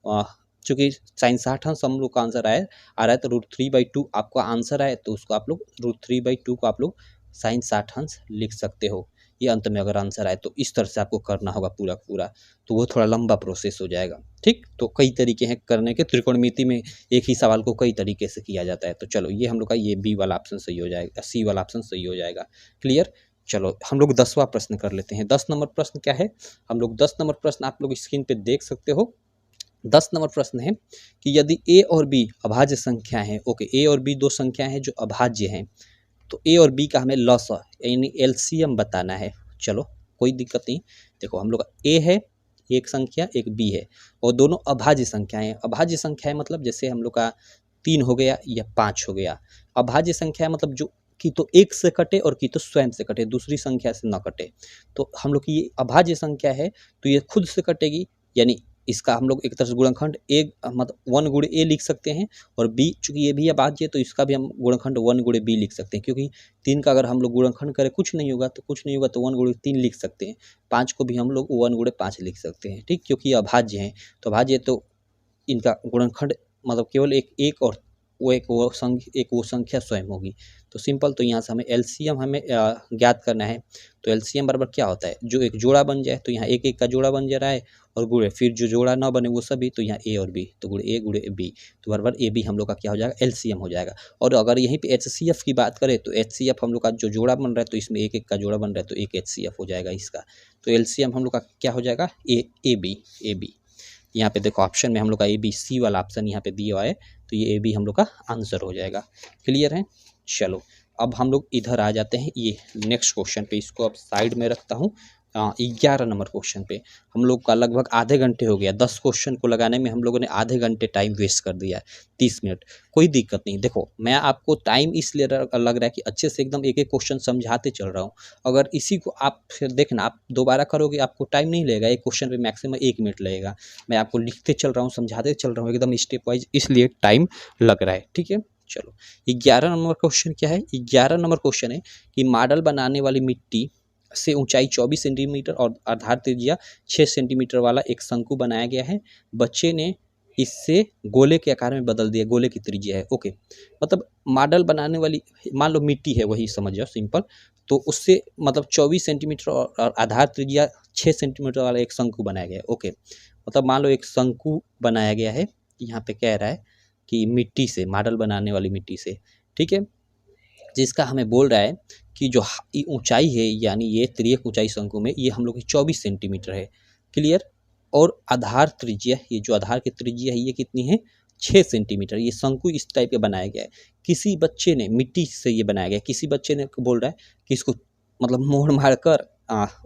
चूँकि sin 60 अंश हम लोग का आंसर आ रहा है, तो √3/2 आपका आंसर आए, तो उसको आप लोग √3/2 को आप लोग sin 60 अंश लिख सकते हो। ये अंत में अगर आंसर आए तो इस तरह से आपको करना होगा पूरा पूरा, तो वो थोड़ा लंबा प्रोसेस हो जाएगा, ठीक। तो कई तरीके हैं करने के, त्रिकोणमिति में एक ही सवाल को कई तरीके से किया जाता है। तो चलो ये हम लोग का ये B वाला ऑप्शन सही हो जाएगा, C वाला ऑप्शन सही हो जाएगा, क्लियर। चलो हम लोग 10वां प्रश्न कर लेते हैं। 10 नंबर प्रश्न क्या है, हम लोग 10 नंबर प्रश्न आप लोग स्क्रीन पे देख सकते हो। 10 नंबर प्रश्न है कि यदि A और B अभाज्य संख्या है, ओके A और B दो संख्या हैं जो अभाज्य हैं, तो A और B का हमें लॉसा यानी LCM बताना है। चलो कोई दिक्कत नहीं, देखो हम लोग A है एक संख्या, एक B है और दोनों अभाज्य संख्याएं हैं। अभाज्य संख्याएं मतलब जैसे हम लोग का 3 हो गया या 5 हो गया। अभाज्य संख्या मतलब जो कि तो एक से कटे और कि तो स्वयं से कटे, दूसरी संख्या से न कटे। तो हम लोग की ये अभाज्य संख्या है तो ये खुद से कटेगी, यानी इसका हम लोग एक तरह से गुणनखंड एक मतलब 1 गुणे A लिख सकते हैं, और B चूंकि ये भी अभाज्य है तो इसका भी हम गुणनखंड 1 गुणे B लिख सकते हैं, क्योंकि 3 का अगर हम लोग गुणनखंड करें कुछ नहीं होगा तो 1 गुणे 3 लिख सकते हैं। 5 को भी हम लोग 1 गुणे 5 लिख सकते हैं, ठीक, क्योंकि ये अभाज्य हैं। तो अभाज्य तो इनका गुणनखंड मतलब केवल एक और एक वो संख्या स्वयं होगी। तो सिंपल, तो यहाँ से हमें एलसीएम हमें ज्ञात करना है। तो एलसीएम बराबर क्या होता है, जो एक जोड़ा बन जाए, तो यहाँ एक एक का जोड़ा बन जा रहा है, और गुणे फिर जो जोड़ा ना बने वो सभी, तो यहाँ ए और बी, तो गुणे ए गुणे बी, तो बराबर ए बी हम लोग का क्या हो जाएगा, एलसीएम हो जाएगा। और अगर यहीं पे एचसीएफ की बात करें तो एचसीएफ हम लोग का जो जोड़ा बन रहा है, तो इसमें एक एक का जोड़ा बन रहा है, तो एक एचसीएफ हो जाएगा इसका। तो एलसीएम हम लोग का क्या हो जाएगा, ए बी। यहाँ पे देखो ऑप्शन में हम लोग का ए बी सी वाला ऑप्शन यहाँ पे दिया हुआ है, तो ये ए बी हम लोग का आंसर हो जाएगा। क्लियर है। चलो अब हम लोग इधर आ जाते हैं ये नेक्स्ट क्वेश्चन पे, इसको अब साइड में रखता हूँ। 11 नंबर क्वेश्चन पे हम लोग का लगभग आधे घंटे हो गया, 10 क्वेश्चन को लगाने में हम लोगों ने आधे घंटे टाइम वेस्ट कर दिया है, 30 मिनट। कोई दिक्कत नहीं, देखो मैं आपको टाइम इसलिए लग रहा है कि अच्छे से एकदम एक एक क्वेश्चन समझाते चल रहा हूँ। अगर इसी को आप फिर देखना, आप दोबारा करोगे आपको टाइम नहीं लगेगा, एक क्वेश्चन पे मैक्सिमम 1 मिनट लगेगा। मैं आपको लिखते चल रहा हूँ, समझाते चल रहा हूँ एकदम स्टेप वाइज, इसलिए टाइम लग रहा है। ठीक है। चलो 11 नंबर क्वेश्चन क्या है, 11 नंबर क्वेश्चन है कि मॉडल बनाने वाली मिट्टी से ऊंचाई 24 सेंटीमीटर और आधार त्रिज्या 6 सेंटीमीटर वाला एक शंकु बनाया गया है। बच्चे ने इससे गोले के आकार में बदल दिया, गोले की त्रिज्या है। ओके, मतलब मॉडल बनाने वाली, मान लो मिट्टी है, वही समझ जाओ सिंपल, तो उससे मतलब 24 सेंटीमीटर और आधार त्रिज्या 6 सेंटीमीटर वाला एक शंकु बनाया गया है। ओके, मतलब मान लो एक शंकु बनाया गया है, यहाँ पे कह रहा है कि मिट्टी से, मॉडल बनाने वाली मिट्टी से, ठीक है, जिसका हमें बोल रहा है कि जो ऊंचाई है, यानी ये तिर्यक ऊंचाई शंकु में ये हम लोग की 24 सेंटीमीटर है। क्लियर। और आधार त्रिज्या, ये जो आधार की त्रिज्या है ये कितनी है, 6 सेंटीमीटर। ये शंकु इस टाइप के बनाया गया है, किसी बच्चे ने, मिट्टी से ये बनाया गया है, किसी बच्चे ने बोल रहा है कि इसको मतलब मोड़ मार कर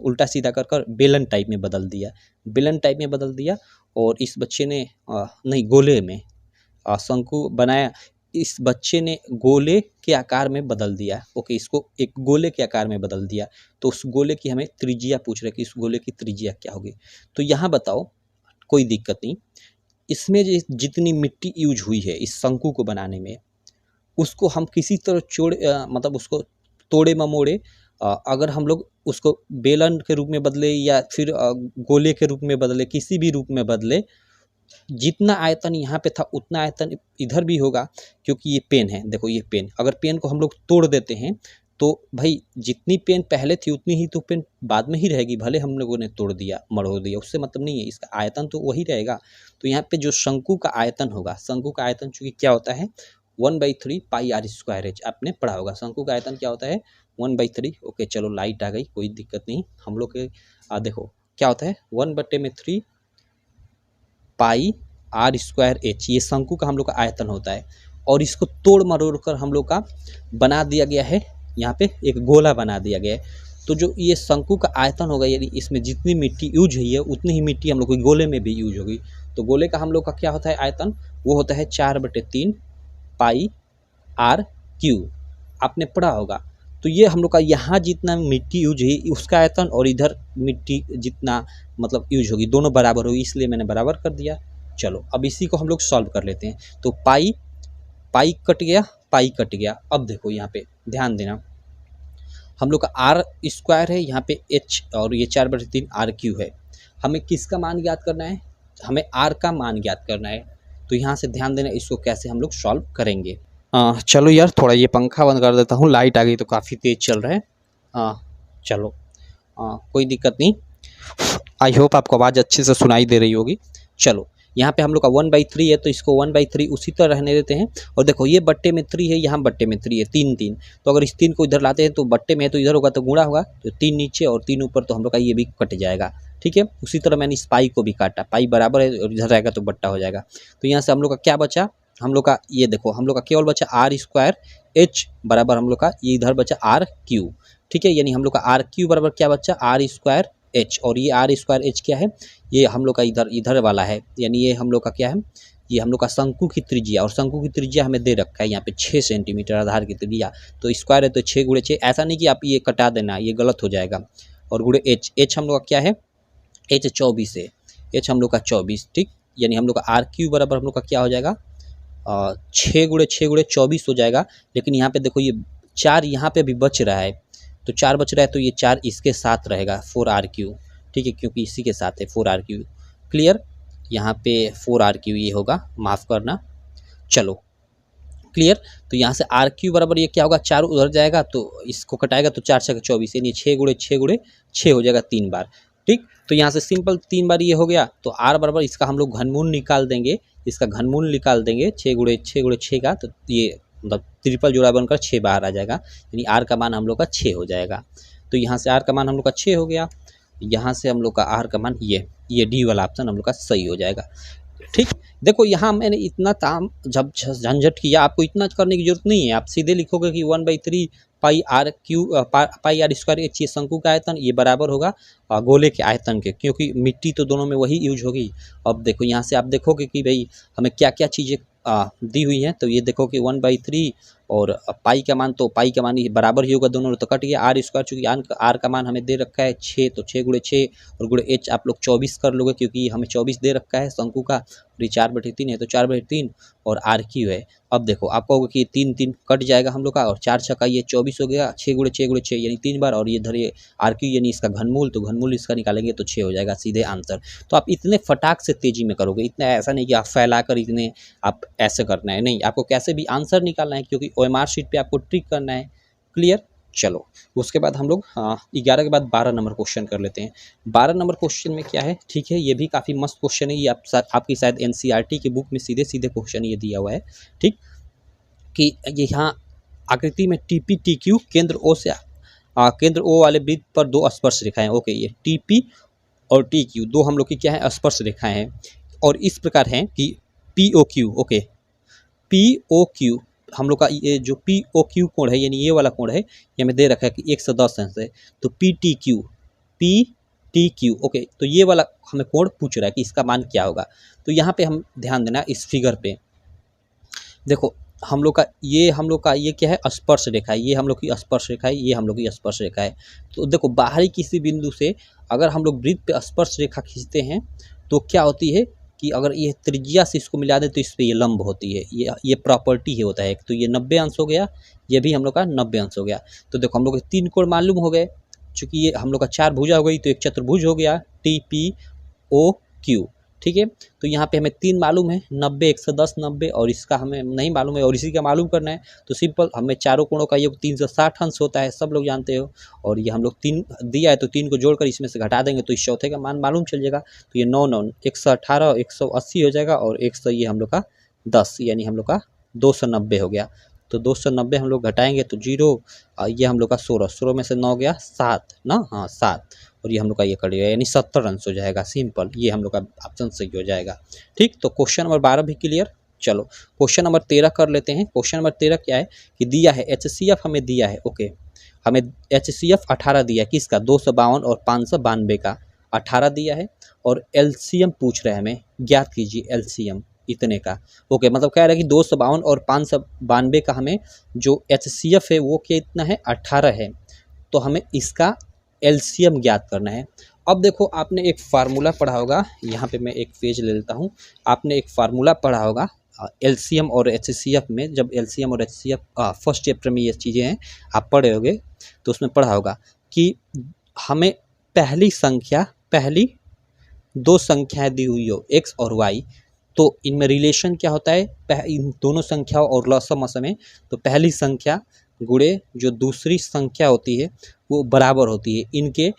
उल्टा सीधा कर कर बेलन टाइप में बदल दिया, बेलन टाइप में बदल दिया। और इस बच्चे ने नहीं, गोले में शंकु बनाया, इस बच्चे ने गोले के आकार में बदल दिया। ओके, इसको एक गोले के आकार में बदल दिया, तो उस गोले की हमें त्रिज्या पूछ रहे कि इस गोले की त्रिज्या क्या होगी। तो यहाँ बताओ, कोई दिक्कत नहीं, इसमें जितनी मिट्टी यूज हुई है इस शंकु को बनाने में, उसको हम किसी तरह मतलब उसको तोड़े ममोड़े, अगर हम लोग उसको बेलन के रूप में बदले या फिर गोले के रूप में बदले, किसी भी रूप में बदले, जितना आयतन यहाँ पे था उतना आयतन इधर भी होगा। क्योंकि ये पेन है, देखो ये पेन, अगर पेन को हम लोग तोड़ देते हैं तो भाई जितनी पेन पहले थी उतनी ही तो पेन बाद में ही रहेगी, भले हम लोगों ने तोड़ दिया, मरोड़ दिया, उससे मतलब नहीं है, इसका आयतन तो वही रहेगा। तो यहाँ पे जो शंकु का आयतन होगा, शंकु का आयतन चूंकि क्या होता है 1/3 पाई आर स्क्वायर एच, आपने पढ़ा होगा शंकु का आयतन क्या होता है 1/3। ओके चलो लाइट आ गई, कोई दिक्कत नहीं, हम लोग के देखो क्या होता है 1/3 पाई आर स्क्वायर एच, ये शंकु का हम लोग का आयतन होता है। और इसको तोड़ मरोड़ कर हम लोग का बना दिया गया है, यहाँ पे एक गोला बना दिया गया है। तो जो ये शंकु का आयतन होगा, यदि इसमें जितनी मिट्टी यूज हुई है उतनी ही मिट्टी हम लोग को गोले में भी यूज होगी। तो गोले का हम लोग का क्या होता है आयतन, वो होता है 4/3 पाई आर क्यू, आपने पढ़ा होगा। तो ये हम लोग का यहाँ जितना मिट्टी यूज है उसका आयतन, और इधर मिट्टी जितना मतलब यूज होगी, दोनों बराबर होगी, इसलिए मैंने बराबर कर दिया। चलो अब इसी को हम लोग सॉल्व कर लेते हैं। तो पाई पाई कट गया, पाई कट गया। अब देखो यहाँ पे ध्यान देना, हम लोग का आर स्क्वायर है, यहाँ पे एच, और ये 4/3 आर क्यू है। हमें किसका मान ज्ञात करना है, हमें आर का मान ज्ञात करना है। तो यहाँ से ध्यान देना, इसको कैसे हम लोग सॉल्व करेंगे। चलो यार थोड़ा ये पंखा बंद कर देता हूँ, लाइट आ गई तो काफ़ी तेज़ चल रहा है। चलो कोई दिक्कत नहीं, आई होप आपको आवाज़ अच्छे से सुनाई दे रही होगी। चलो यहाँ पे हम लोग का 1/3 है, तो इसको 1/3 उसी तरह रहने देते हैं। और देखो ये बट्टे में 3 है, यहाँ बट्टे में 3 है, 3 तो अगर इस 3 को इधर लाते हैं तो बट्टे में है तो इधर होगा तो गुणा होगा, तो 3 नीचे और 3 ऊपर, तो हम लोग का ये भी कट जाएगा। ठीक है, उसी तरह मैंने इस पाई को भी काटा, पाई बराबर है और इधर रहेगा तो बट्टा हो जाएगा। तो यहाँ से हम लोग का क्या बचा, हम लोग का ये देखो, हम लोग का केवल बचा आर स्क्वायर एच बराबर हम लोग का ये इधर बचा आर क्यू। ठीक है, यानी हम लोग का आर क्यू बराबर क्या बचा आर स्क्वायर एच, और ये आर स्क्वायर एच क्या है, ये हम लोग का इधर वाला है, यानी ये हम लोग का क्या है, ये हम लोग का शंकु की त्रिज्या, और शंकु की त्रिज्या हमें दे रखा है यहाँ पे 6 सेंटीमीटर आधार की त्रिज्या। तो स्क्वायर है तो 6 × 6, ऐसा नहीं कि आप ये कटा देना, ये गलत हो जाएगा। और गुणे एच, एच हम लोग का क्या है एच 24 है, एच हम लोग का 24। ठीक, यानी हम लोग का आर क्यू बराबर हम लोग का क्या हो जाएगा 6 × 6 × 24 हो जाएगा। लेकिन यहाँ पे देखो ये 4 यहाँ पे भी बच रहा है, तो 4 बच रहा है, तो ये 4 इसके साथ रहेगा 4RQ। ठीक है, क्योंकि इसी के साथ है 4RQ। क्लियर, यहाँ पे 4RQ ये होगा, माफ़ करना। चलो क्लियर। तो यहाँ से आर क्यू बराबर ये क्या होगा, 4 उधर जाएगा तो इसको कटाएगा तो 4 छः 24, यानी 6 हो जाएगा 3 बार। ठीक, तो यहाँ से सिंपल 3 बार ये हो गया। तो आर बराबर इसका हम लोग घनमूल निकाल देंगे, इसका घनमूल निकाल देंगे 6 का, तो ये मतलब ट्रिपल जोड़ा बनकर 6 बाहर आ जाएगा, यानी आर का मान हम लोग का 6 हो जाएगा। तो यहाँ से आर का मान हम लोग का 6 हो गया, यहाँ से हम लोग का आर का मान ये डी वाला ऑप्शन हम लोग का सही हो जाएगा। ठीक, देखो यहाँ मैंने इतना काम जब झंझट किया, आपको इतना करने की जरूरत नहीं है। आप सीधे लिखोगे कि 1/3 pi r q pi r square, एक चीज शंकु का आयतन ये बराबर होगा गोले के आयतन के, क्योंकि मिट्टी तो दोनों में वही यूज होगी। अब देखो यहाँ से आप देखोगे कि भाई हमें क्या क्या चीज़ें दी हुई हैं, तो ये देखो कि 1/3 और पाई का मान, तो पाई का मान ये बराबर ही होगा दोनों, तो कट गया। आर स्क्वायर, चूँकि आर का मान हमें दे रखा है 6, तो 6 × 6 और गुणे एच आप लोग 24 कर लोगे, क्योंकि हमें 24 दे रखा है शंकु का, और ये 4/3 है तो 4/3 और आर क्यू है। अब देखो आप कहोगे कि 3 कट जाएगा हम लोग का, और 4 छक्का ये 24 हो गया, 6 × 6 यानी 3 बार, और ये धरिए आर क्यू यानी इसका घनमूल, तो घनमूल इसका निकालेंगे तो 6 हो जाएगा सीधे आंसर। तो आप इतने फटाक से तेजी में करोगे, इतना ऐसा नहीं कि आप फैला कर इतने आप ऐसे करना है, नहीं, आपको कैसे भी आंसर निकालना है, क्योंकि ओएमआर शीट पे आपको ट्रिक करना है। क्लियर, चलो उसके बाद हम लोग 11 के बाद 12 नंबर क्वेश्चन कर लेते हैं। 12 नंबर क्वेश्चन में क्या है, ठीक है, ये भी काफ़ी मस्त क्वेश्चन है, ये आपकी शायद एनसीईआरटी की बुक में सीधे सीधे क्वेश्चन ये दिया हुआ है। ठीक, कि ये यहाँ आकृति में टीपी टीक्यू केंद्र ओ वाले वृत्त पर 2 स्पर्श रेखाएं, ओके, ये टीपी और टीक्यू दो हम लोग की क्या है, स्पर्श रेखाएं हैं, और इस प्रकार हैं कि पीओक्यू, ओके, पीओक्यू हम लोग का ये जो पीओक्यू कोण है, यानी ये वाला कोण है, ये हमें दे रखा है कि 110 अंश है। तो पीटीक्यू, ओके, तो ये वाला हमें कोण पूछ रहा है कि इसका मान क्या होगा। तो यहाँ पे हम ध्यान देना इस फिगर पे, देखो हम लोग का ये क्या है, स्पर्श रेखा है, ये हम लोग की स्पर्श रेखा है, ये हम लोग की स्पर्श रेखा है। तो देखो बाहरी किसी बिंदु से अगर हम लोग वृत्त पे स्पर्श रेखा खींचते हैं तो क्या होती है कि अगर ये त्रिज्या से इसको मिला दे तो इस पे ये लंब होती है, ये प्रॉपर्टी ही होता है। तो ये 90 अंश हो गया, ये भी हम लोग का 90 अंश हो गया। तो देखो हम लोग के 3 कोण मालूम हो गए, चूँकि ये हम लोग का 4 भुजा हो गई तो एक चतुर्भुज हो गया TPOQ। ठीक है, तो यहाँ पे हमें 3 मालूम है, 90, 110, 90, और इसका हमें नहीं मालूम है और इसी का मालूम करना है। तो सिंपल हमें चारों कोणों का योग 360 अंश होता है, सब लोग जानते हो, और ये हम लोग 3 दिया है तो 3 को जोड़कर इसमें से घटा देंगे तो इस चौथे का मान मालूम चल जाएगा। तो ये 9 9 118 180 हो जाएगा, और 100 ये हम लोग का 10, यानी हम लोग का 290 हो गया। तो 290 हम लोग घटाएंगे तो 0, ये हम लोग का 16 में से 9 गया 7 ना, हाँ 7, और ये हम लोग का ये कट गया, यानी 70 अंश हो जाएगा। सिंपल, ये हम लोग का ऑप्शन सही हो जाएगा। ठीक, तो क्वेश्चन नंबर 12 भी क्लियर। चलो क्वेश्चन नंबर 13 कर लेते हैं। क्वेश्चन नंबर 13 क्या है कि दिया है HCF हमें दिया है, ओके, हमें HCF 18 दिया है, किसका, 252 और 592 का 18 दिया है, और LCM पूछ रहे हैं हमें, ज्ञात कीजिए LCM इतने का। ओके, मतलब कह रहा है कि 252 और 592 का हमें जो HCF है वो क्या इतना है, 18 है, तो हमें इसका LCM ज्ञात करना है। अब देखो आपने एक फार्मूला पढ़ा होगा, यहाँ पे मैं एक पेज ले लेता हूँ, आपने एक फार्मूला पढ़ा होगा LCM और HCF में, जब LCM और HCF फर्स्ट चैप्टर में ये चीज़ें हैं आप पढ़े होगे, तो उसमें पढ़ा होगा कि हमें पहली 2 संख्याएं दी हुई हो X और Y, तो इनमें रिलेशन क्या होता है, इन दोनों संख्याओं और लसम में, तो पहली संख्या गुणे जो दूसरी संख्या होती है वो बराबर होती है, इनके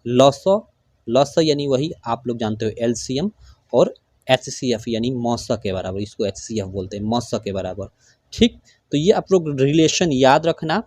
लस यानी वही आप लोग जानते हो LCM, और HCF यानी मौसा के बराबर, इसको HCF बोलते हैं, मौसा के बराबर। ठीक, तो ये आप लोग रिलेशन याद रखना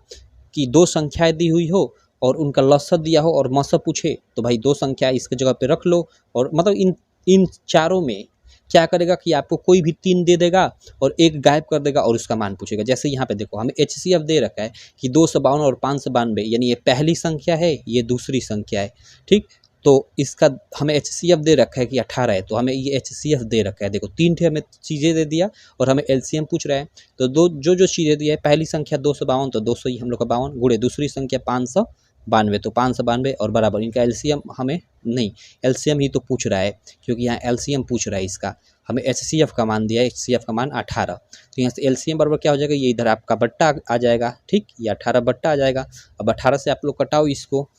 कि 2 संख्याएं दी हुई हो और उनका लस दिया हो और मौसा पूछे, तो भाई 2 संख्या इसके जगह पे रख लो, और मतलब इन चारों में क्या करेगा कि आपको कोई भी 3 दे देगा और एक गायब कर देगा और उसका मान पूछेगा। जैसे यहाँ पे देखो हमें HCF दे रखा है कि 252 और 592, यानी ये पहली संख्या है, ये दूसरी संख्या है। ठीक, तो इसका हमें HCF दे रखा है कि 18 है, तो हमें ये HCF दे रखा है। देखो 3 ठे हमें चीज़ें दे दिया और हमें LCM पूछ रहा है, तो जो चीज़ें दिया है, पहली संख्या 252, तो 200 ही हम लोग का 52, गुणे दूसरी संख्या 592, तो 592 और बराबर, इनका LCM हमें नहीं, LCM ही तो पूछ रहा है, क्योंकि यहाँ LCM पूछ रहा है इसका, हमें HCF का मान दिया है, HCF का मान 18, तो यहाँ से LCM बराबर क्या हो जाएगा, ये इधर आपका बट्टा आ जाएगा। ठीक, ये 18 बट्टा आ जाएगा। अब 18 से आप लोग कटाओ इसको,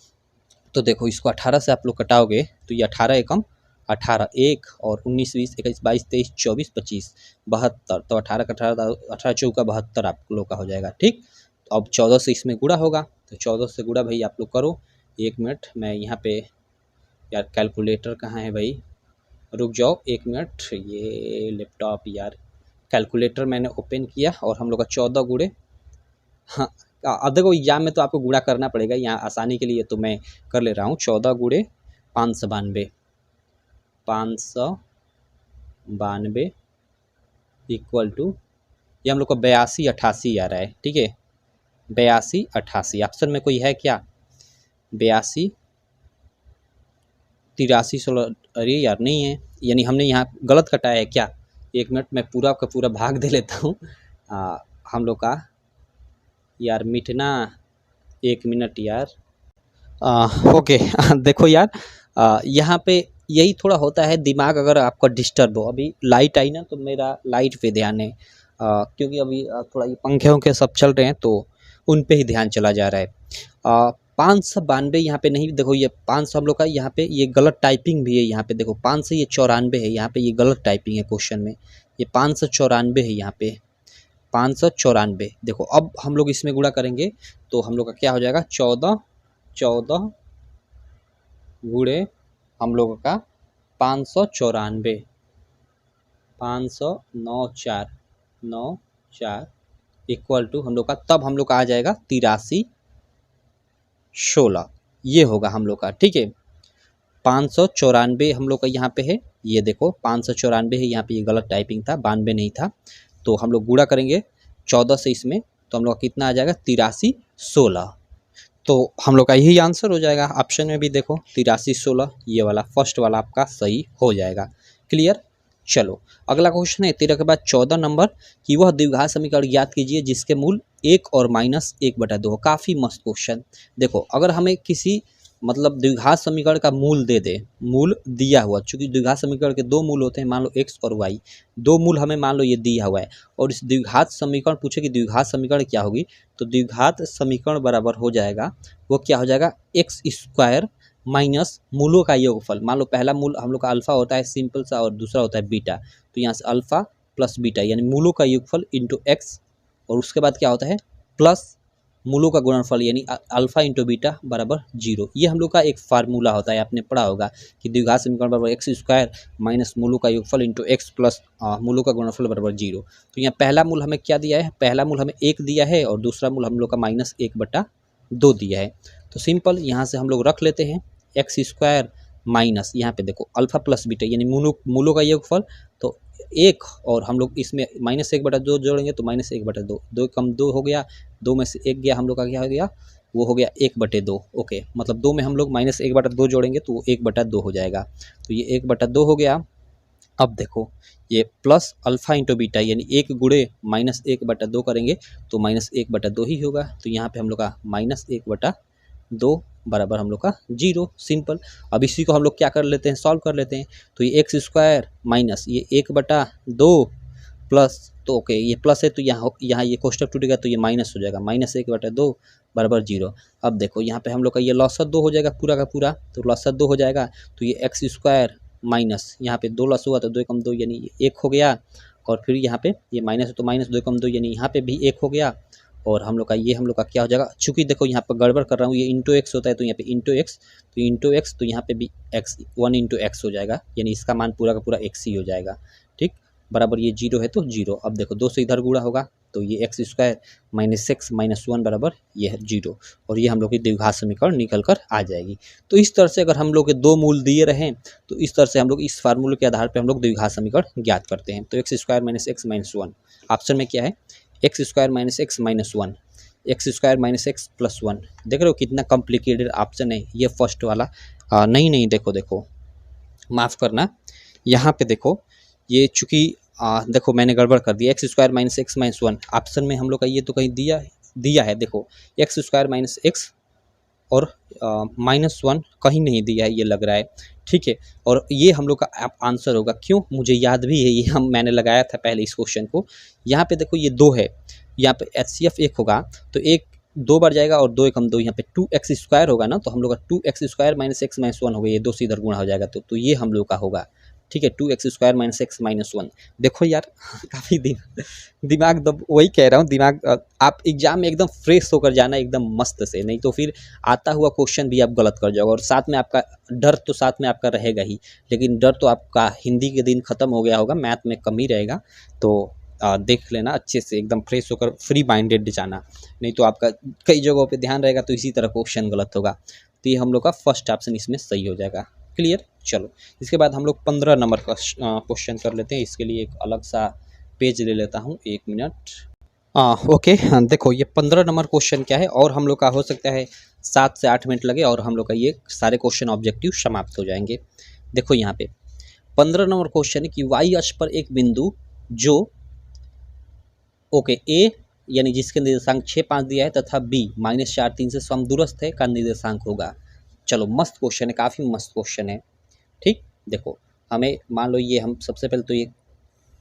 तो देखो इसको 18 से आप लोग कटाओगे तो ये 18 एकम 18 1 और 19 20 21 22 23 24 25 72, तो 18 का 18 चौका 72 आप लोग का हो जाएगा। ठीक, तो अब 14 से इसमें गुणा होगा, तो 14 से गुणा भाई आप लोग करो। 1 मिनट, मैं यहाँ पे, यार कैलकुलेटर कहाँ है भाई, रुक जाओ 1 मिनट, ये लैपटॉप यार, कैलकुलेटर मैंने ओपन किया और हम लोग का 14 गुणे, हाँ अब देखो एग्जाम में तो आपको गुणा करना पड़ेगा, यहाँ आसानी के लिए तो मैं कर ले रहा हूँ। 14 गुणे 592, 592 इक्वल टू, ये हम लोग को 82 88 आ रहा है। ठीक है, 82 88, ऑप्शन में कोई है क्या? 82 83 16, अरे यार नहीं है, यानी हमने यहाँ गलत कटाया है क्या? 1 मिनट, मैं पूरा का पूरा भाग दे लेता हूँ। हम लोग का यार मिटना, 1 मिनट यार, ओके देखो यार, यहाँ पे यही थोड़ा होता है, दिमाग अगर आपका डिस्टर्ब हो, अभी लाइट आई ना तो मेरा लाइट पे ध्यान है, क्योंकि अभी थोड़ा ये पंखे के सब चल रहे हैं तो उन पे ही ध्यान चला जा रहा है। 592 यहाँ पे नहीं, देखो ये 500 हम लोग का, यहाँ पे ये गलत टाइपिंग भी है, यहाँ पे देखो 5 से ये 94 है, यहाँ पे ये गलत टाइपिंग है क्वेश्चन में, ये 594 है यहाँ पे, 594। देखो अब हम लोग इसमें गुणा करेंगे तो हम लोग का क्या हो जाएगा, 14 गुणे हम लोगों का 594, 594 इक्वल टू हम लोग का, तब हम लोग का आ जाएगा 83 16, ये होगा हम लोग का। ठीक है, 594 हम लोग का यहाँ पे है, ये देखो 594 है यहाँ पे, ये गलत टाइपिंग था, 92 नहीं था, तो हम लोग गुणा करेंगे 14 से इसमें, तो हम लोग का कितना आ जाएगा, 83 16, तो हम लोग का यही आंसर हो जाएगा। ऑप्शन में भी देखो 83 16, ये वाला फर्स्ट वाला आपका सही हो जाएगा। क्लियर, चलो अगला क्वेश्चन है 13 के बाद 14 नंबर, कि वह द्विघात समीकरण ज्ञात कीजिए जिसके मूल 1 और -1/2। काफ़ी मस्त क्वेश्चन। देखो अगर हमें किसी मतलब द्विघात समीकरण का मूल दे दे, मूल दिया हुआ, चूंकि द्विघात समीकरण के 2 मूल होते हैं, मान लो x और y, 2 मूल हमें मान लो ये दिया हुआ है, और इस द्विघात समीकरण पूछे कि द्विघात समीकरण क्या होगी, तो द्विघात समीकरण बराबर हो जाएगा, वो क्या हो जाएगा, x² माइनस मूलों का योगफल। मान लो पहला मूल हम लोग का अल्फा होता है सिंपल सा, और दूसरा होता है बीटा, तो यहाँ से अल्फा प्लस बीटा यानी मूलों का योगफल इंटू एक्स, और उसके बाद क्या होता है प्लस मूलों का गुणनफल यानी अल्फा इंटू बीटा बराबर 0। ये हम लोग का एक फार्मूला होता है, आपने पढ़ा होगा कि द्विघात समीकरण बराबर x² माइनस मूलों का योगफल इंटू एक्स प्लस मूलों का गुणनफल बराबर 0। तो यहाँ पहला मूल हमें क्या दिया है, पहला मूल हमें 1 दिया है, और दूसरा मूल हम लोग का -1/2 दिया है। तो सिंपल यहाँ से हम लोग रख लेते हैं x² माइनस, यहाँ पे देखो अल्फा प्लस बीटा यानी मूलों का योगफल, तो 1, और हम लोग इसमें -1/2 जोड़ेंगे तो -1/2, 2 कम 2 हो गया, 2 में से 1 गया, हम लोग का क्या हो गया, वो हो गया 1/2। ओके, मतलब 2 में हम लोग -1/2 जोड़ेंगे तो वो 1/2 हो जाएगा, तो ये 1/2 हो गया। अब देखो ये प्लस अल्फा इंटू बीटा यानी 1 गुणे -1/2 करेंगे तो -1/2 ही होगा, तो यहाँ पे हम लोग का -1/2 बराबर हम लोग का 0। सिंपल। अब इसी को हम लोग क्या कर लेते हैं, सॉल्व कर लेते हैं, तो ये x² माइनस ये 1/2 प्लस, तो ओके ये प्लस है तो यहाँ ये कोष्टक टूटेगा तो ये माइनस हो जाएगा, -1/2 बराबर 0। अब देखो यहाँ पे हम लोग का ये लॉसर 2 हो जाएगा पूरा का पूरा, तो लॉसर 2 हो जाएगा, तो ये x² माइनस यहाँ पे 2 लॉस हुआ तो 2 कम 2 यानी 1 हो गया, और फिर यहाँ पे ये माइनस है तो -2 कम 2 यानी यहाँ पे भी 1 हो गया, और हम लोग का ये हम लोग का क्या हो जाएगा, चूंकि देखो यहाँ पर गड़बड़ कर रहा हूँ, ये इंटू एक्स होता है तो यहाँ पे इंटू एक्स, तो इंटू एक्स, तो यहाँ पे भी एक्स 1 इंटू एक्स हो जाएगा, यानी इसका मान पूरा का पूरा एक्स ही हो जाएगा। ठीक, बराबर ये 0 है तो 0। अब देखो 2 से इधर गुणा होगा तो ये x² माइनस एक्स माइनस 1 बराबर ये है 0, और ये हम लोग की द्विघात समीकरण निकल कर आ जाएगी। तो इस तरह से अगर हम लोग के 2 मूल दिए रहें तो इस तरह से हम लोग इस फार्मूले के आधार पर हम लोग द्विघात समीकरण ज्ञात करते हैं। तो x² minus x minus 1, option में क्या है, x² minus x minus 1, x² minus x plus 1। देख रहे हो कितना कॉम्प्लिकेटेड ऑप्शन है ये फर्स्ट वाला। नहीं देखो माफ़ करना, यहाँ पे देखो ये चूँकि देखो मैंने गड़बड़ कर दिया, x² minus x minus 1 option में हम लोग का ये तो कहीं दिया है, देखो x² माइनस एक्स और -1 कहीं नहीं दिया है ये लग रहा है। ठीक है, और ये हम लोग का आंसर होगा, क्यों मुझे याद भी है, ये मैंने लगाया था पहले इस क्वेश्चन को। यहाँ पे देखो ये 2 है, यहाँ पे HCF 1 होगा तो 1 2 बार जाएगा और 2 एकम 2, यहाँ पे 2x² होगा ना, तो हम लोग का 2x² - x - 1 हो गया, ये 2 से इधर गुणा हो जाएगा, तो ये हम लोग का होगा, ठीक है, 2x² - x - 1। देखो यार काफ़ी दिमाग दब, वही कह रहा हूँ दिमाग, आप एग्जाम में एकदम फ्रेश होकर जाना एकदम मस्त से, नहीं तो फिर आता हुआ क्वेश्चन भी आप गलत कर जाओगे, और साथ में आपका डर तो साथ में आपका रहेगा ही, लेकिन डर तो आपका हिंदी के दिन खत्म हो गया होगा, मैथ में कम ही रहेगा, तो देख लेना अच्छे से, एकदम फ्रेश होकर फ्री माइंडेड जाना, नहीं तो आपका कई जगहों पे ध्यान रहेगा तो इसी तरह क्वेश्चन गलत होगा। तो ये हम लोग का फर्स्ट ऑप्शन इसमें सही हो जाएगा। क्लियर। चलो इसके बाद हम लोग 15 नंबर का क्वेश्चन कर लेते हैं। इसके लिए एक अलग सा पेज ले लेता हूँ, 1 मिनट। ओके, हाँ, देखो ये 15 नंबर क्वेश्चन क्या है, और हम लोग का हो सकता है 7 से 8 मिनट लगे और हम लोग का ये सारे क्वेश्चन ऑब्जेक्टिव समाप्त हो जाएंगे। देखो यहाँ पे 15 नंबर क्वेश्चन है कि वाई अक्ष पर एक बिंदु जो ओके ए यानी जिसके निर्देशांक 6 5 दिया है तथा बी -4 3 से समदूरस्थ है का निर्देशांक होगा। चलो मस्त क्वेश्चन है, काफ़ी मस्त क्वेश्चन है। ठीक, देखो हमें मान लो ये, हम सबसे पहले तो ये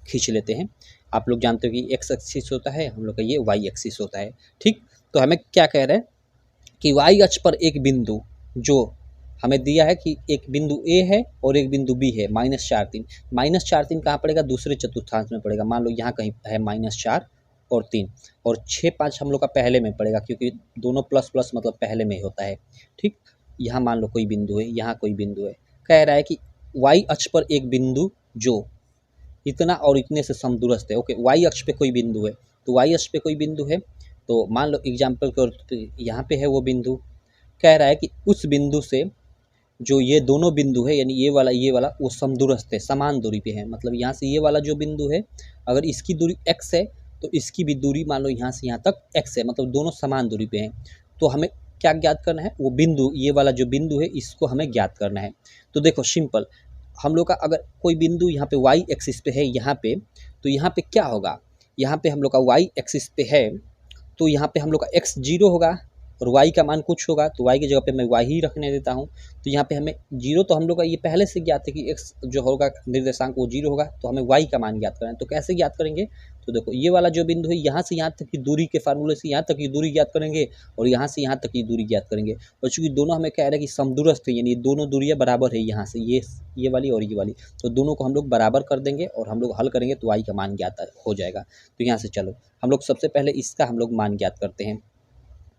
खींच लेते हैं। आप लोग जानते हो कि एक्स एक्सिस होता है, हम लोग का ये वाई एक्सिस होता है। ठीक, तो हमें क्या कह रहे हैं कि वाई अक्ष पर एक बिंदु जो हमें दिया है कि एक बिंदु ए है और एक बिंदु बी है, -4 3। -4 3 कहाँ पड़ेगा? दूसरे चतुर्थांश में पड़ेगा। मान लो यहाँ कहीं है -4 और 3, और 6 5 हम लोग का पहले में पड़ेगा, क्योंकि दोनों प्लस प्लस मतलब पहले में होता है। ठीक, यहाँ मान लो कोई बिंदु है, यहाँ कोई बिंदु है, कह रहा है कि वाई अक्ष पर एक बिंदु जो इतना और इतने से समदूरस्थ है। ओके, वाई अक्ष पे कोई बिंदु है, तो वाई अक्ष पे कोई बिंदु है, तो मान लो एग्जाम्पल के तौर पे यहाँ पे है वो बिंदु। कह रहा है कि उस बिंदु से जो ये दोनों बिंदु है, यानी ये वाला वो समदूरस्थ है, समान दूरी पे है। मतलब यहाँ से ये वाला जो बिंदु है, अगर इसकी दूरी x है तो इसकी भी दूरी मान लो यहाँ से यहाँ तक x है, मतलब दोनों समान दूरी पे हैं। तो हमें क्या ज्ञात करना है? वो बिंदु, ये वाला जो बिंदु है इसको हमें ज्ञात करना है। तो देखो सिंपल, हम लोग का अगर कोई बिंदु यहाँ पे वाई एक्सिस पे है यहाँ पे, तो यहाँ पे क्या होगा? यहाँ पे हम लोग का वाई एक्सिस पे है, तो यहाँ पे हम लोग का x 0 होगा और y का मान कुछ होगा, तो y की जगह पे मैं y ही रखने देता हूँ। तो यहाँ पे हमें 0, तो हम लोग का ये पहले से ज्ञात है कि x जो होगा निर्देशांक वो 0 होगा, तो हमें y का मान ज्ञात करना है। तो कैसे ज्ञात करेंगे? तो देखो ये वाला जो बिंदु है, यहाँ से यहाँ तक की दूरी के फार्मूले से यहाँ तक की दूरी ज्ञात करेंगे और यहाँ से यहाँ तक की दूरी ज्ञात करेंगे। और चूँकि दोनों हमें कह रहे हैं कि समदूरस्थ है, यानी दोनों दूरियाँ बराबर है, यहाँ से ये वाली और ये वाली, तो दोनों को हम लोग बराबर कर देंगे और हम लोग हल करेंगे तो y का मान ज्ञात हो जाएगा। तो यहाँ से चलो हम लोग सबसे पहले इसका हम लोग मान ज्ञात करते हैं।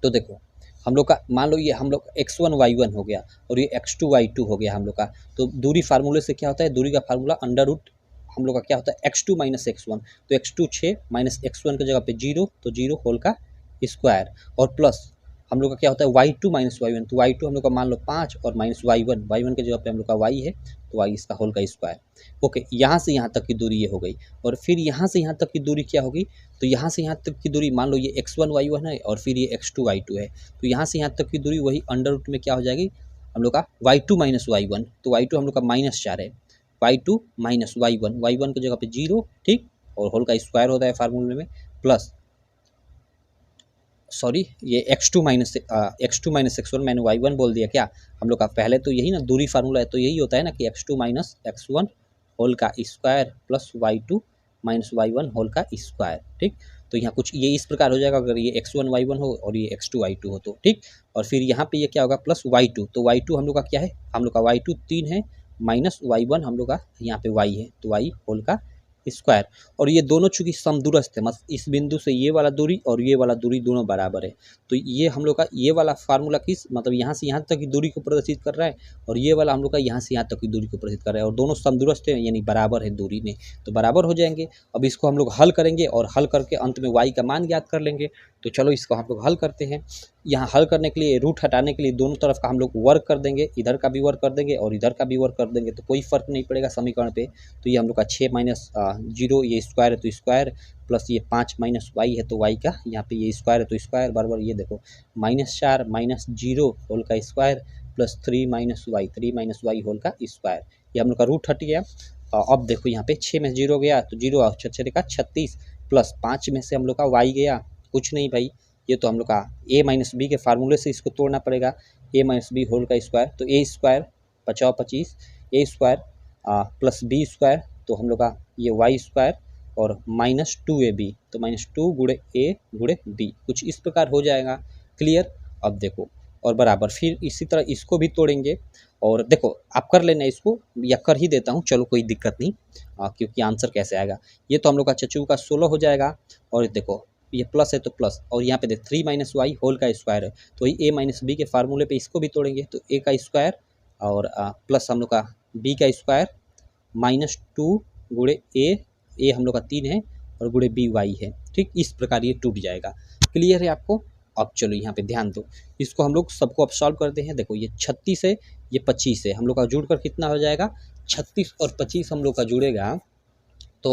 तो देखो हम लोग का मान लो ये हम लोग x1 y1 हो गया और ये x2 y2 हो गया हम लोग का। तो दूरी फार्मूले से क्या होता है? दूरी का फार्मूला अंडर रूट हम लोग का क्या होता है? x2 - x1। तो x2 6 -x1 की जगह पे 0, तो 0 होल का स्क्वायर, और प्लस हम लोग का क्या होता है? y2 - y1। तो y2 हम लोग का मान लो 5 और -y1 की जगह पे हम लोग का y है, तो y इसका होल का स्क्वायर। ओके, यहाँ से यहाँ तक की दूरी ये हो गई, और फिर यहाँ से यहाँ तक की दूरी क्या होगी? तो यहाँ से यहाँ तक की दूरी मान लो ये x1 y1 है और फिर ये x2 y2 है, तो यहाँ से यहाँ तक की दूरी वही अंडर रूट में क्या हो जाएगी? हम लोग का y2 - y1। तो y2 हम लोग का -4 है, y2 - y1 की जगह पे 0, ठीक, और होल का स्क्वायर होता है फार्मूले में, प्लस सॉरी ये x2 - x1, मैंने y1 बोल दिया क्या? हम लोग का पहले तो यही ना दूरी फार्मूला है, तो यही होता है ना कि x2 - x1 होल का square plus y2 - y1 whole का स्क्वायर। ठीक, तो यहाँ कुछ ये इस प्रकार हो जाएगा अगर ये x1 y1 हो और ये x2 y2 हो तो। ठीक, और फिर यहाँ पे ये क्या होगा? Plus y2। तो y2 हम लोग का क्या है? हम लोग का y2 3 है, माइनस y1 हम लोग का यहाँ पे y है, तो y होल का स्क्वायर। और ये दोनों चूंकि समदूरस्थ है, मतलब इस बिंदु से ये वाला दूरी और ये वाला दूरी दोनों बराबर है, तो ये हम लोग का ये वाला फार्मूला किस मतलब यहाँ से यहाँ तक की दूरी को प्रदर्शित कर रहा है, और ये वाला हम लोग का यहाँ से यहाँ तक की दूरी को प्रदर्शित कर रहा है, और दोनों समदूरस्थ है यानी बराबर है दूरी में, तो बराबर हो जाएंगे। अब इसको हम लोग हल करेंगे और हल करके अंत में y का मान ज्ञात कर लेंगे। तो चलो इसको हम लोग हल करते हैं। यहाँ हल करने के लिए, रूट हटाने के लिए दोनों तरफ का हम लोग वर्क कर देंगे, इधर का भी वर्क कर देंगे और इधर का भी वर्क कर देंगे, तो कोई फर्क नहीं पड़ेगा समीकरण पे। तो ये हम लोग का 6 - 0 ये स्क्वायर है तो स्क्वायर, प्लस ये 5 - y है तो y का यहाँ पे ये स्क्वायर है तो स्क्वायर बराबर, ये देखो -4 - 0 होल का स्क्वायर प्लस 3 - y होल का स्क्वायर। ये हम लोग का रूट हट गया। अब देखो यहाँ पे 6 में 0 गया तो 0 और 6 का 36, प्लस 5 में से हम लोग का y गया, कुछ नहीं भाई, ये तो हम लोग का a - b के फार्मूले से इसको तोड़ना पड़ेगा, a - b होल का स्क्वायर, तो a square 25 a square plus b square, तो हम लोग का ये y स्क्वायर और -2ab, तो -2 गुणे a गुणे b, कुछ इस प्रकार हो जाएगा। क्लियर। अब देखो और बराबर फिर इसी तरह इसको भी तोड़ेंगे और देखो आप कर लेना इसको या कर ही देता हूँ, चलो कोई दिक्कत नहीं, क्योंकि आंसर कैसे आएगा। ये तो हम लोग का चचू का 16 हो जाएगा और देखो ये प्लस है तो प्लस और यहाँ पे देख 3 माइनस वाई होल का स्क्वायर है, तो ये a माइनस बी के फार्मूले पे इसको भी तोड़ेंगे तो a का स्क्वायर और प्लस हम लोग का b का स्क्वायर माइनस 2 गुणे a हम लोग का 3 है और गुणे b y है। ठीक, इस प्रकार ये टूट जाएगा। क्लियर है आपको। अब चलो यहाँ पे ध्यान दो, इसको हम लोग सबको अब सॉल्व करते हैं। देखो ये 36 है, ये 25 है, हम लोग का जुड़कर कितना हो जाएगा 36 और 25 हम लोग का जुड़ेगा तो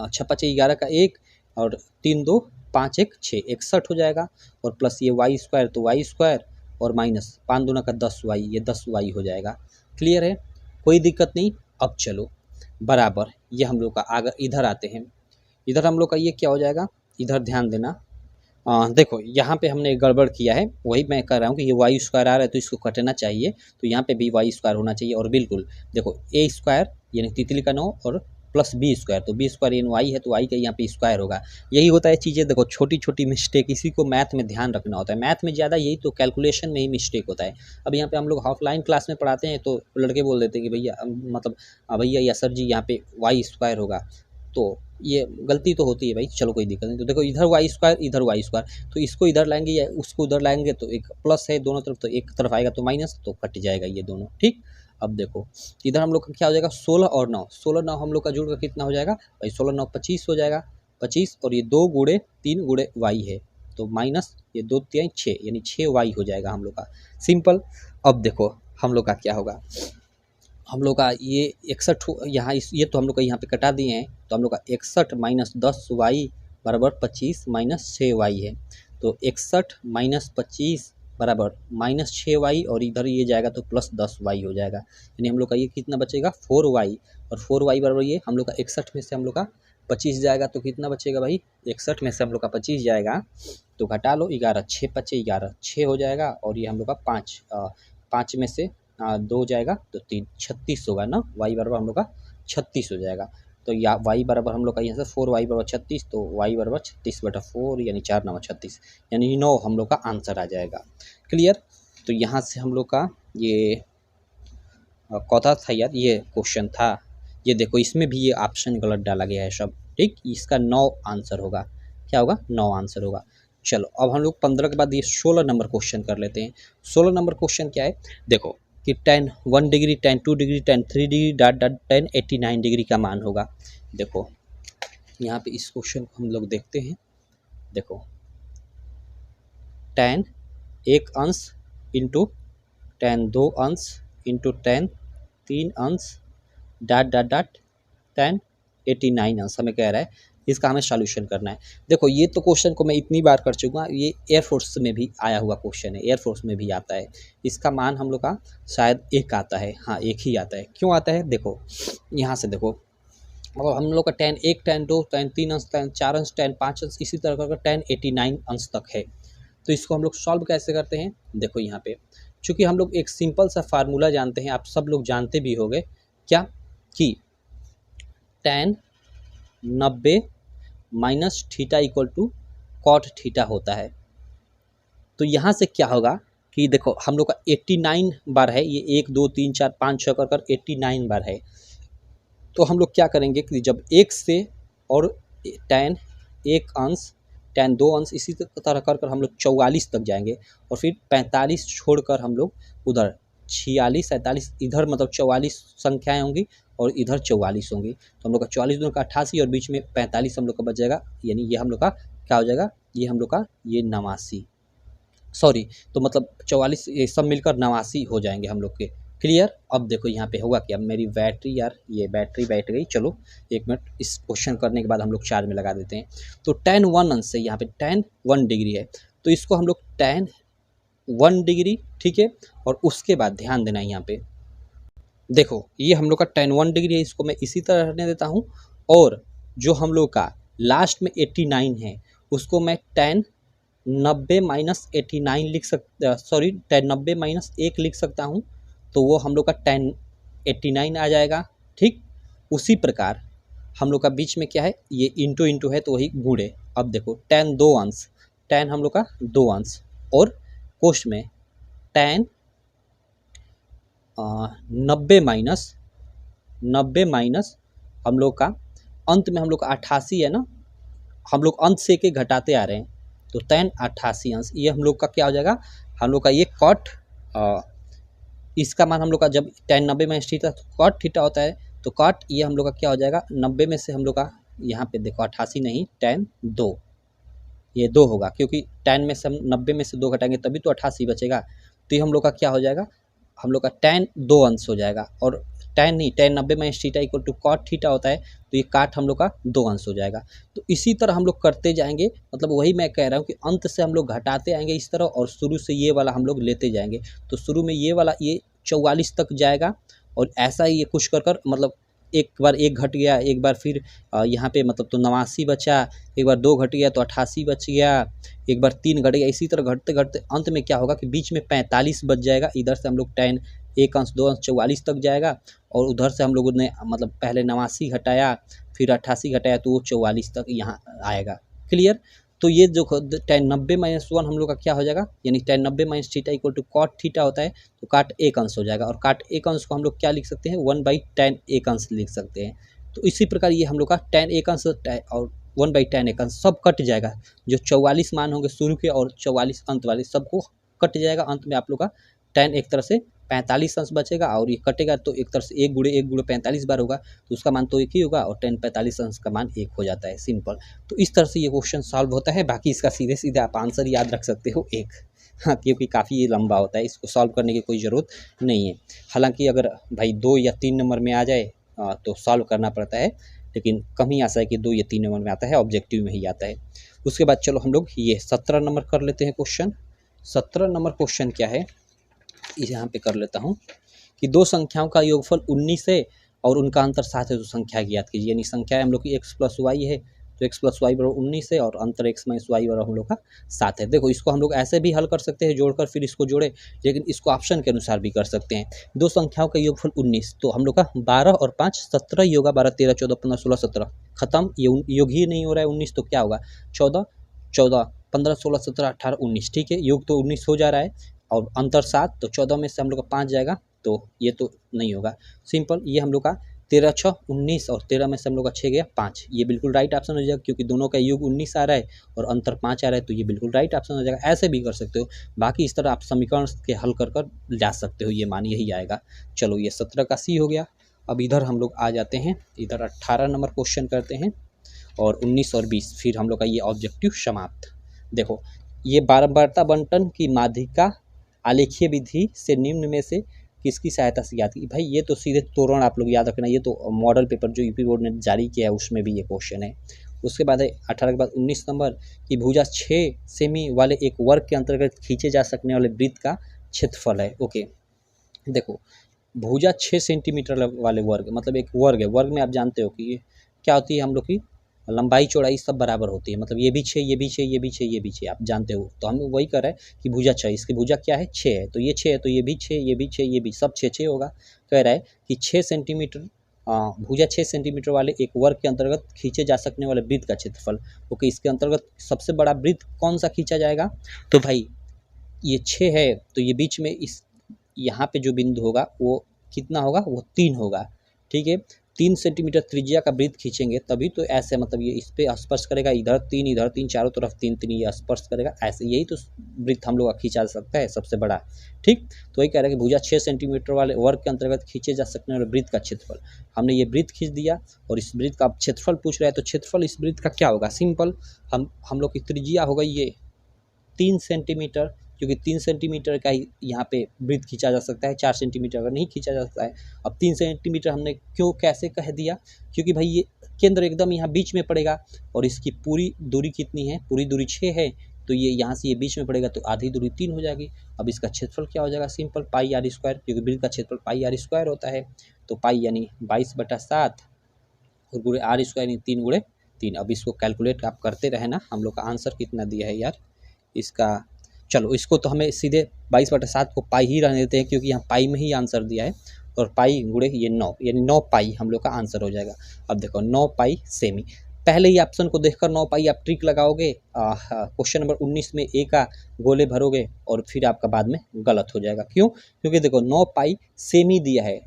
6 5 11 का 1 और 3 2 5 1 6 61 हो जाएगा और प्लस ये वाई स्क्वायर तो वाई स्क्वायर और माइनस 5 दूना का 10 वाई, ये 10 वाई हो जाएगा। क्लियर है, कोई दिक्कत नहीं। अब चलो बराबर ये हम लोग का आगे इधर आते हैं, इधर हम लोग का ये क्या हो जाएगा, इधर ध्यान देना। देखो यहाँ पे हमने गड़बड़ किया है, वही मैं कह रहा हूँ कि ये वाई स्क्वायर आ रहा है तो इसको कटना चाहिए, तो यहाँ पे भी वाई स्क्वायर होना चाहिए और बिल्कुल देखो ए स्क्वायर यानी तितली का 9 और प्लस बी स्क्वायर, तो बी स्क्वायर यानी वाई है तो वाई का यहाँ पे स्क्वायर होगा। यही होता है चीज़ें, देखो छोटी छोटी मिस्टेक इसी को मैथ में ध्यान रखना होता है, मैथ में ज़्यादा यही तो कैलकुलेशन में ही मिस्टेक होता है। अब यहाँ पे हम लोग ऑफलाइन क्लास में पढ़ाते हैं तो लड़के बोल देते हैं कि भैया मतलब भैया या सर जी यहाँ पे वाई स्क्वायर होगा, तो ये गलती तो होती है भाई, चलो कोई दिक्कत नहीं। तो देखो इधर वाई स्क्वायर इधर वाई स्क्वायर, तो इसको इधर लाएंगे या उसको उधर लाएंगे तो एक प्लस है दोनों तरफ, तो एक तरफ आएगा तो माइनस, तो कट जाएगा ये दोनों। ठीक, अब देखो इधर हम लोग का क्या हो जाएगा 16 और 9, 16 9 हम लोग का जुड़ कर कितना हो जाएगा भाई 16 9 25 हो जाएगा, 25 और ये 2 गुणे 3 गुणे वाई है तो माइनस ये 2 3 6 यानी 6 वाई हो जाएगा हम लोग का, सिंपल। अब देखो हम लोग का क्या होगा, हम लोग का ये 61 यहाँ इस ये तो हम लोग का यहाँ पे कटा दिए हैं, तो हम लोग का 61 माइनस 10 वाई बराबर 25 माइनस 6 वाई है, तो 61 माइनस 25 बराबर माइनस 6 वाई और इधर ये जाएगा तो प्लस 10 वाई हो जाएगा, यानी हम लोग का ये कितना बचेगा 4 वाई और 4 वाई बराबर ये हम लोग का 61 में से हम लोग का 25 जाएगा तो कितना बचेगा भाई 61 में से हम लोग का 25 जाएगा तो घटा लो 11 6 5 11 6 हो जाएगा और ये हम लोग का 5 में से 2 जाएगा तो 3 36 होगा ना, वाई बराबर हम लोग का 36 हो जाएगा। तो या वाई बराबर हम लोग का यहाँ से 4 वाई बराबर 36, तो वाई बराबर 36/4 यानी 4 9 36 यानी 9 हम लोग का आंसर आ जाएगा। क्लियर, तो यहाँ से हम लोग का ये कौथा था यार, ये क्वेश्चन था, ये देखो इसमें भी ये ऑप्शन गलत डाला गया है सब। ठीक, इसका 9 आंसर होगा, क्या होगा 9 आंसर होगा। चलो अब हम लोग 15 के बाद ये 16 नंबर क्वेश्चन कर लेते हैं। 16 नंबर क्वेश्चन क्या है, देखो कि tan 1 degree tan 2 degree tan 3 degree dot dot tan 89 degree का मान होगा। देखो यहाँ पे इस क्वेश्चन को हम लोग देखते हैं, देखो tan 1 अंश इंटू tan 2 अंश इंटू tan 3 अंश डॉट डॉट डॉट tan 89 अंश हमें कह रहा है, इसका हमें सॉल्यूशन करना है। देखो ये तो क्वेश्चन को मैं इतनी बार कर चुका, ये एयरफोर्स में भी आया हुआ क्वेश्चन है, एयरफोर्स में भी आता है। इसका मान हम लोग का शायद 1 आता है, हाँ 1 ही आता है। क्यों आता है, देखो यहाँ से देखो और हम लोग का tan 1 tan 2 tan 3 अंश tan 4 अंश tan 5 अंश इसी तरह का tan 89 अंश तक है। तो इसको हम लोग सॉल्व कैसे करते हैं, देखो यहाँ पे चूँकि हम लोग एक सिंपल सा फार्मूला जानते हैं, आप सब लोग जानते भी होंगे, क्या कि tan 90 minus theta equal to cot theta होता है। तो यहाँ से क्या होगा कि देखो हम लोग का 89 बार है, ये 1 2 3 4 5 6 कर 89 बार है। तो हम लोग क्या करेंगे कि जब 1 से और tan 1 अंश tan 2 अंश इसी तरह कर हम लोग 44 तक जाएंगे और फिर 45 छोड़कर हम लोग उधर 46 47 इधर मतलब 44 संख्याएँ होंगी और इधर 44 होंगी, तो हम लोग का 44 दोनों का 88 और बीच में 45 हम लोग का बच जाएगा, यानी ये हम लोग का क्या हो जाएगा, ये हम लोग का ये 89 सॉरी, तो मतलब 44 ये सब मिलकर 89 हो जाएंगे हम लोग के। क्लियर, अब देखो यहाँ पे होगा क्या, मेरी बैटरी यार ये बैटरी बैठ गई, चलो 1 मिनट, इस क्वेश्चन करने के बाद हम लोग चार्ज में लगा देते हैं। तो tan 1 अंश से यहाँ पे tan 1 डिग्री है, तो इसको हम लोग tan 1 डिग्री, ठीक है, और उसके बाद ध्यान देना यहाँ पे देखो ये हम लोग का tan 1 डिग्री है, इसको मैं इसी तरह रहने देता हूँ और जो हम लोग का लास्ट में 89 है उसको मैं tan 90 माइनस 89 लिख सकता, सॉरी tan 90 माइनस 1 लिख सकता हूँ, तो वो हम लोग का tan 89 आ जाएगा। ठीक, उसी प्रकार हम लोग का बीच में क्या है, ये इंटू है तो वही गुणे। अब देखो tan 2 अंश, tan हम लोग का 2 अंश और पोस्ट में tan 90 माइनस हम लोग का अंत में हम लोग का 88 है ना, हम लोग अंत से के घटाते आ रहे हैं, तो tan 88 अंश ये हम लोग का क्या हो जाएगा, हम लोग का ये cot इसका मान हम लोग का जब tan 90 माइनस थीटा तो cot थीटा होता है, तो cot ये हम लोग का क्या हो जाएगा 90 में से हम लोग का यहाँ पे देखो 88 नहीं tan 2, ये 2 होगा क्योंकि tan में से हम 90 में से 2 घटाएंगे तभी तो 88 बचेगा, तो ये हम लोग का क्या हो जाएगा, हम लोग का tan 2 अंश हो जाएगा, और tan नहीं tan 90 minus theta equal to cot theta होता है, तो ये काट हम लोग का 2 अंश हो जाएगा। तो इसी तरह हम लोग करते जाएंगे, मतलब वही मैं कह रहा हूँ कि अंत से हम लोग घटाते आएंगे इस तरह, और शुरू से ये वाला हम लोग लेते जाएंगे, तो शुरू में ये वाला ये 44 तक जाएगा, और ऐसा ही ये कुछ कर कर मतलब एक बार 1 घट गया, एक बार फिर यहाँ पे मतलब तो 89 बचा, एक बार 2 घट गया तो 88 बच गया, एक बार 3 घट गया, इसी तरह घटते घटते अंत में क्या होगा कि बीच में 45 बच जाएगा। इधर से हम लोग tan 1 अंश 2 अंश 44 तक जाएगा, और उधर से हम लोगों ने मतलब पहले 89 घटाया फिर 88 घटाया तो वो 44 तक यहाँ आएगा। क्लियर? तो ये जो tan 90 माइनस 1 हम लोग का क्या हो जाएगा, यानी tan 90 minus theta equal to cot theta होता है, तो काट 1 अंश हो जाएगा, और काट 1 अंश को हम लोग क्या लिख सकते हैं 1/tan 1 अंश लिख सकते हैं। तो इसी प्रकार ये हम लोग का tan 1 अंश और 1/tan 1 अंश सब कट जाएगा, जो 44 मान होंगे शुरू के और 44 अंत वाले सबको कट जाएगा। अंत में आप लोग का tan एक तरह से 45 अंश बचेगा, और ये कटेगा तो एक तरह से 1 गुणे 45 बार होगा, तो उसका मान तो 1 ही होगा, और tan 45 अंश का मान 1 हो जाता है। सिंपल। तो इस तरह से ये क्वेश्चन सॉल्व होता है। बाकी इसका सीधे सीधे आप आंसर याद रख सकते हो 1, हाँ, क्योंकि काफ़ी ये लंबा होता है, इसको सॉल्व करने की कोई ज़रूरत नहीं है। हालांकि अगर भाई 2 या 3 नंबर में आ जाए तो सॉल्व करना पड़ता है, लेकिन कम ही आशा है कि 2 या 3 नंबर में आता है, ऑब्जेक्टिव में ही आता है। उसके बाद चलो हम लोग ये 17 नंबर कर लेते हैं क्वेश्चन। 17 नंबर क्वेश्चन क्या है, यहाँ पे कर लेता हूँ कि दो संख्याओं का योगफल 19 है और उनका अंतर 7 है, तो संख्या ज्ञात कीजिए। यानी संख्या हम लोग की x प्लस वाई है, तो x प्लस वाई बराबर 19 है, और अंतर x माइनस वाई बराबर हम लोग का 7 है। देखो इसको हम लोग ऐसे भी हल कर सकते हैं जोड़कर फिर इसको जोड़े, लेकिन इसको ऑप्शन के अनुसार भी कर सकते हैं। दो संख्याओं का योगफल 19, तो हम लोग का 12 और 5 17 ही होगा, 12 13 14 15 16 17 खत्म, ये योग ही नहीं हो रहा है 19, तो क्या होगा 14 14 15 16 17 18 19, ठीक है, योग तो 19 हो जा रहा है, और अंतर 7, तो 14 में से हम लोग का 5 जाएगा, तो ये तो नहीं होगा। सिंपल, ये हम लोग का 13 6 19, और 13 में से हम लोग का 6 गया 5, ये बिल्कुल राइट ऑप्शन हो जाएगा, क्योंकि दोनों का योग 19 आ रहा है और अंतर 5 आ रहा है, तो ये बिल्कुल राइट ऑप्शन हो जाएगा। ऐसे भी कर सकते हो, बाकी इस तरह आप समीकरण के हल कर कर ला सकते हो, ये मान यही आएगा। चलो ये 17 का सी हो गया। अब इधर हम लोग आ जाते हैं, इधर 18 नंबर क्वेश्चन करते हैं, और 19 और 20 फिर हम लोग का ये ऑब्जेक्टिव समाप्त। देखो ये बारंबारता बंटन की माध्यिका आलेखीय विधि से निम्न में से किसकी सहायता से याद की। भाई ये तो सीधे तोरण आप लोग याद रखना, ये तो मॉडल पेपर जो यूपी बोर्ड ने जारी किया है उसमें भी ये क्वेश्चन है। उसके बाद है 18 के बाद 19 नंबर की भुजा 6 सेमी वाले एक वर्ग के अंतर्गत खींचे जा सकने वाले वृत्त का क्षेत्रफल है। ओके, देखो भुजा 6 सेंटीमीटर वाले वर्ग, मतलब एक वर्ग है, वर्ग में आप जानते हो कि ये क्या होती है, हम लोग की लंबाई चौड़ाई सब बराबर होती है, मतलब ये भी 6 ये भी 6 ये भी 6 ये भी 6, आप जानते हो। तो हम वही कर रहे हैं कि भुजा 6, इसकी भुजा क्या है 6 है, तो ये 6 है, तो ये भी 6 ये भी 6 ये भी सब 6 6 होगा। कह रहा है कि 6 सेंटीमीटर भुजा 6 सेंटीमीटर वाले एक वर्ग के अंतर्गत खींचे जा सकने वाले वृत्त का क्षेत्रफल। ओके, इसके अंतर्गत सबसे बड़ा वृत्त कौन सा खींचा जाएगा, तो भाई ये 6 है, तो ये बीच में इस यहाँ पे जो बिंदु होगा वो कितना होगा, वो 3 होगा, ठीक है। 3 सेंटीमीटर त्रिज्या का वृत्त खींचेंगे तभी तो ऐसे, मतलब ये इस पे स्पर्श करेगा, इधर 3 चारों तरफ 3 3 ये स्पर्श करेगा, ऐसे यही तो वृत्त हम लोग का खींचा सकता है सबसे बड़ा, ठीक। तो वही कह रहा है कि भुजा 6 सेंटीमीटर वाले वर्ग के अंतर्गत खींचे जा सकने वाले वृत्त का क्षेत्रफल। हमने ये वृत्त खींच दिया, और इस वृत्त का क्षेत्रफल पूछ रहा है, तो क्षेत्रफल इस वृत्त का क्या होगा, सिंपल, हम लोग की त्रिज्या होगा ये 3 सेंटीमीटर, क्योंकि 3 सेंटीमीटर का ही यहाँ पे वृत्त खींचा जा सकता है, 4 सेंटीमीटर अगर नहीं खींचा जा सकता है। अब 3 सेंटीमीटर हमने क्यों कैसे कह दिया, क्योंकि भाई ये केंद्र एकदम यहाँ बीच में पड़ेगा, और इसकी पूरी दूरी कितनी है, पूरी दूरी 6 है, तो ये यहाँ से ये बीच में पड़ेगा, तो आधी दूरी 3 हो जाएगी। अब इसका क्षेत्रफल क्या हो जाएगा, सिंपल पाई आर स्क्वायर, क्योंकि वृत्त का क्षेत्रफल पाई आर स्क्वायर होता है, तो पाई यानी 22/7 और गुणे आर स्क्वायर यानी 3 गुणे 3। अब इसको कैलकुलेट आप करते रहे ना, हम लोग का आंसर कितना दिया है यार इसका, चलो इसको तो हमें सीधे 22/7 को पाई ही रहने देते हैं, क्योंकि यहाँ पाई में ही आंसर दिया है, और पाई गुणे ये 9 यानी 9 पाई हम लोग का आंसर हो जाएगा। अब देखो 9 पाई सेमी, पहले ही ऑप्शन को देखकर 9 पाई आप ट्रिक लगाओगे, क्वेश्चन नंबर 19 में ए का गोले भरोगे और फिर आपका बाद में गलत हो जाएगा। क्यों? क्योंकि देखो 9 पाई सेम ही दिया है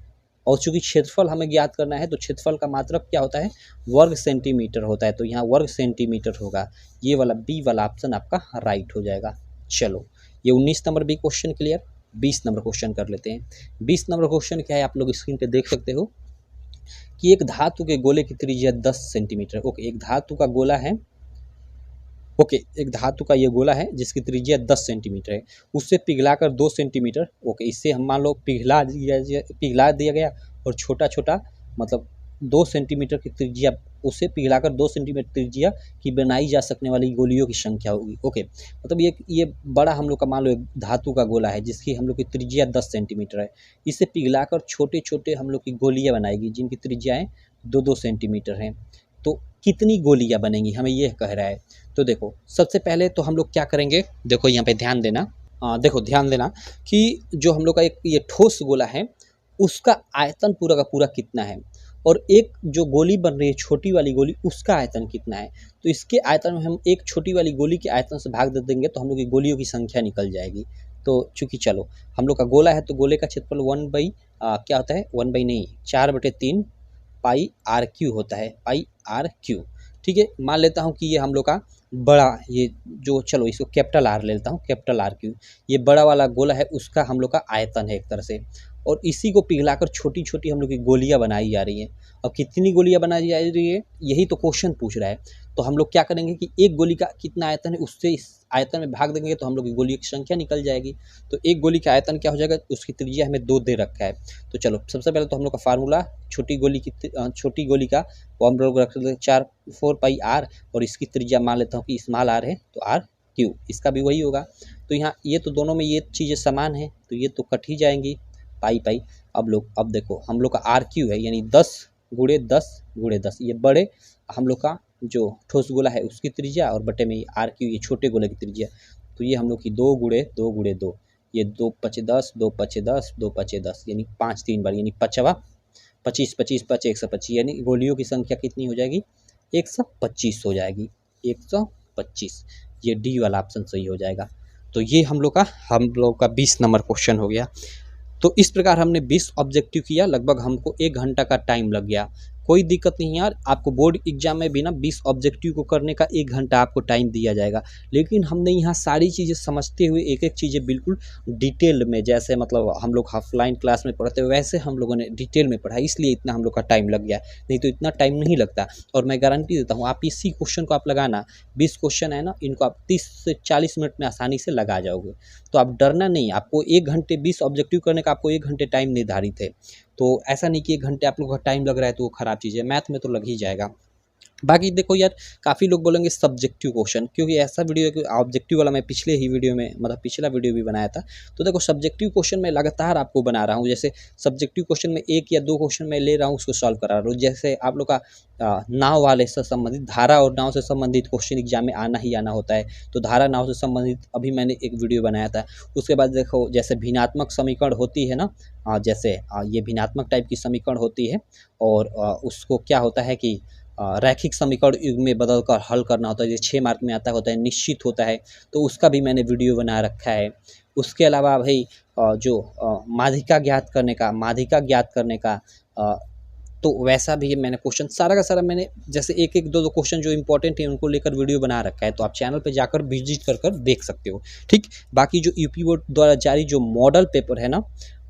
और चूंकि क्षेत्रफल हमें ज्ञात करना है तो क्षेत्रफल का मात्रक क्या होता है? वर्ग सेंटीमीटर होता है, तो यहाँ वर्ग सेंटीमीटर होगा। ये वाला बी वाला ऑप्शन आपका राइट हो जाएगा। चलो ये 19 number B question clear. 20 number question कर लेते हैं। 20 नंबर क्वेश्चन क्या है आप लोग स्क्रीन पे देख सकते हो कि एक धातु के गोले की त्रिज्या 10 सेंटीमीटर। ओके, एक धातु का गोला है, एक धातु का ये गोला है जिसकी त्रिज्या 10 सेंटीमीटर है, उससे पिघलाकर 2 सेंटीमीटर। इससे हम मान लो पिघला दिया गया और छोटा छोटा मतलब 2 सेंटीमीटर की त्रिज्या, उससे पिघलाकर 2 सेंटीमीटर त्रिज्या की बनाई जा सकने वाली गोलियों की संख्या होगी। मतलब ये बड़ा हम लोग का मान लो एक धातु का गोला है जिसकी हम लोग की त्रिज्या 10 सेंटीमीटर है, इसे पिघलाकर छोटे छोटे हम लोग की गोलियां बनाएगी जिनकी त्रिज्याएं 2-2 सेंटीमीटर हैं। तो कितनी गोलियां बनेंगी हमें ये कह रहा है। तो देखो सबसे पहले तो हम लोग क्या करेंगे, देखो यहाँ पे ध्यान देना, ध्यान देना कि जो हम लोग का एक ये ठोस गोला है उसका आयतन पूरा का पूरा कितना है और एक जो गोली बन रही है छोटी वाली गोली उसका आयतन कितना है। तो इसके आयतन में हम एक छोटी वाली गोली के आयतन से भाग दे देंगे तो हम लोग की गोलियों की संख्या निकल जाएगी। तो चूंकि चलो हम लोग का गोला है तो गोले का क्षेत्रफल 1 क्या होता है, 1 नहीं 4/3 पाई आर क्यू होता है, पाई आर क्यू। ठीक है, मान लेता हूँ कि ये हम लोग का बड़ा, ये जो चलो इसको कैपिटल आर ले लेता हूँ, कैपिटल आर क्यू, ये बड़ा वाला गोला है उसका हम लोग का आयतन है एक तरह से, और इसी को पिघलाकर छोटी छोटी हम लोग की गोलियां बनाई जा रही हैं। अब कितनी गोलियां बनाई जा रही है यही तो क्वेश्चन पूछ रहा है। तो हम लोग क्या करेंगे कि एक गोली का कितना आयतन है उससे इस आयतन में भाग देंगे तो हम लोग की गोलियों की संख्या निकल जाएगी। तो एक गोली का आयतन क्या हो जाएगा, उसकी त्रिज्या हमें 2 दे रखा है। तो चलो सबसे पहले तो हम लोग का फार्मूला छोटी गोली का वो हम लोग रख लेते हैं 4 पाई आर और इसकी त्रिज्या मान लेता हूँ कि स्मॉल आर है तो आर क्यू, इसका भी वही होगा। तो यहाँ ये तो दोनों में ये चीज़ें समान है तो ये तो कट ही जाएंगी, पाई। अब देखो हम लोग का आर क्यू है यानी 10×10×10, ये बड़े हम लोग का जो ठोस गोला है उसकी त्रिज्या और बटे में आर क्यू ये छोटे गोले की त्रिज्या। तो ये हम लोग की 2×2×2, ये 2×5 = 10, 2×5 = 10, 2×5 = 10 यानी 5 3 बार यानी 5 25 25 5 125 यानी गोलियों की संख्या कितनी हो जाएगी, 125 हो जाएगी, 125। ये डी वाला ऑप्शन सही हो जाएगा। तो ये हम लोग का 20 नंबर क्वेश्चन हो गया। तो इस प्रकार हमने 20 ऑब्जेक्टिव किया, लगभग हमको 1 घंटा का टाइम लग गया। कोई दिक्कत नहीं यार, आपको बोर्ड एग्जाम में भी ना 20 ऑब्जेक्टिव को करने का 1 घंटा आपको टाइम दिया जाएगा, लेकिन हमने यहाँ सारी चीज़ें समझते हुए एक एक चीज़ें बिल्कुल डिटेल में, जैसे मतलब हम लोग ऑफलाइन क्लास में पढ़ते हैं वैसे हम लोगों ने डिटेल में पढ़ा, इसलिए इतना हम लोग का टाइम लग गया, नहीं तो इतना टाइम नहीं लगता। और मैं गारंटी देता हूँ आप इसी क्वेश्चन को आप लगाना, 20 क्वेश्चन है ना, इनको आप 30 से 40 मिनट में आसानी से लगा जाओगे। तो आप डरना नहीं, आपको 1 घंटे 20 ऑब्जेक्टिव करने का आपको 1 घंटे टाइम निर्धारित है। तो ऐसा नहीं कि 1 घंटे आप लोगों का टाइम लग रहा है तो वो ख़राब चीज़ है, मैथ में तो लग ही जाएगा। बाकी देखो यार, काफ़ी लोग बोलेंगे सब्जेक्टिव क्वेश्चन, क्योंकि ऐसा वीडियो कि ऑब्जेक्टिव वाला मैं पिछले ही वीडियो में मतलब पिछला वीडियो भी बनाया था। तो देखो सब्जेक्टिव क्वेश्चन मैं लगातार आपको बना रहा हूँ, जैसे सब्जेक्टिव क्वेश्चन में 1 या 2 क्वेश्चन मैं ले रहा हूँ उसको सॉल्व करा रहा हूँ। जैसे आप लोग का नाव वाले से संबंधित, धारा और नाव से संबंधित क्वेश्चन एग्जाम में आना ही आना होता है, तो धारा नाव से संबंधित अभी मैंने एक वीडियो बनाया था। उसके बाद देखो जैसे भिन्नात्मक समीकरण होती है ना, जैसे ये भिन्नात्मक टाइप की समीकरण होती है और उसको क्या होता है कि रैखिक समीकरण युग में बदल कर हल करना होता है, जैसे 6 मार्क में आता होता है, निश्चित होता है, तो उसका भी मैंने वीडियो बना रखा है। उसके अलावा भाई जो माध्यिका ज्ञात करने का तो वैसा भी मैंने क्वेश्चन सारा का सारा मैंने जैसे 1-1 2-2 क्वेश्चन जो इंपॉर्टेंट है उनको लेकर वीडियो बना रखा है, तो आप चैनल पे जाकर विजिट कर देख सकते हो। ठीक, बाकी जो यूपी बोर्ड द्वारा जारी जो मॉडल पेपर है ना,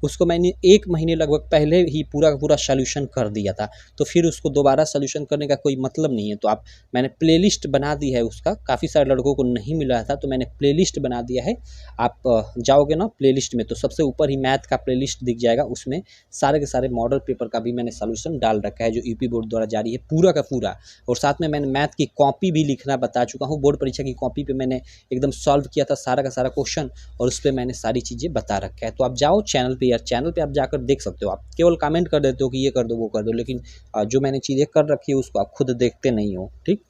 उसको मैंने 1 महीने लगभग पहले ही पूरा का पूरा सॉल्यूशन कर दिया था, तो फिर उसको दोबारा सॉल्यूशन करने का कोई मतलब नहीं है। तो मैंने प्लेलिस्ट बना दी है उसका, काफ़ी सारे लड़कों को नहीं मिला था तो मैंने प्लेलिस्ट बना दिया है। आप जाओगे ना प्लेलिस्ट में तो सबसे ऊपर ही मैथ का प्लेलिस्ट दिख जाएगा, उसमें सारे के सारे मॉडल पेपर का भी मैंने सॉल्यूशन डाल रखा है जो यूपी बोर्ड द्वारा जारी है पूरा का पूरा। और साथ में मैंने मैथ की कॉपी भी लिखना बता चुका हूँ, बोर्ड परीक्षा की कॉपी पर मैंने एकदम सॉल्व किया था सारा का सारा क्वेश्चन, और उस पर मैंने सारी चीज़ें बता रखा है। तो आप जाओ चैनल पे, यार चैनल पे आप जाकर देख सकते हो। आप केवल कमेंट कर देते हो कि ये कर दो वो कर दो, लेकिन जो मैंने चीज़ें कर रखी है उसको आप खुद देखते नहीं हो। ठीक,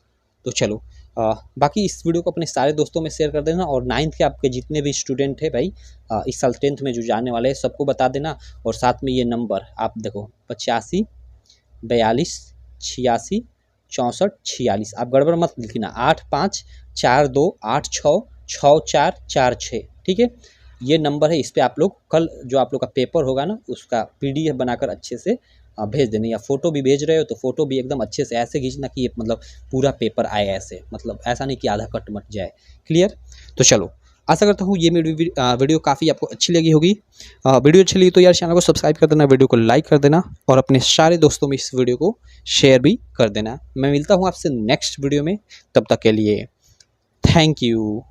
तो चलो बाकी इस वीडियो को अपने सारे दोस्तों में शेयर कर देना, और 9th के आपके जितने भी स्टूडेंट है भाई इस साल 10th में जो जाने वाले हैं सबको बता देना। और साथ में ये नंबर आप देखो 85 42 86 6446। आप गड़बड़ मत लिखना, 8542866446, ठीक है। ये नंबर है, इस पर आप लोग कल जो आप लोग का पेपर होगा ना उसका PDF बनाकर अच्छे से भेज देना, या फोटो भी भेज रहे हो तो फोटो भी एकदम अच्छे से ऐसे खींचना कि ये मतलब पूरा पेपर आए, ऐसे मतलब ऐसा नहीं कि आधा कट मट जाए। क्लियर? तो चलो, आशा करता हूँ ये मेरी वीडियो काफ़ी आपको अच्छी लगी होगी। वीडियो अच्छी लगी तो यार चैनल को सब्सक्राइब कर देना, वीडियो को लाइक कर देना और अपने सारे दोस्तों में इस वीडियो को शेयर भी कर देना। मैं मिलता हूँ आपसे नेक्स्ट वीडियो में, तब तक के लिए थैंक यू।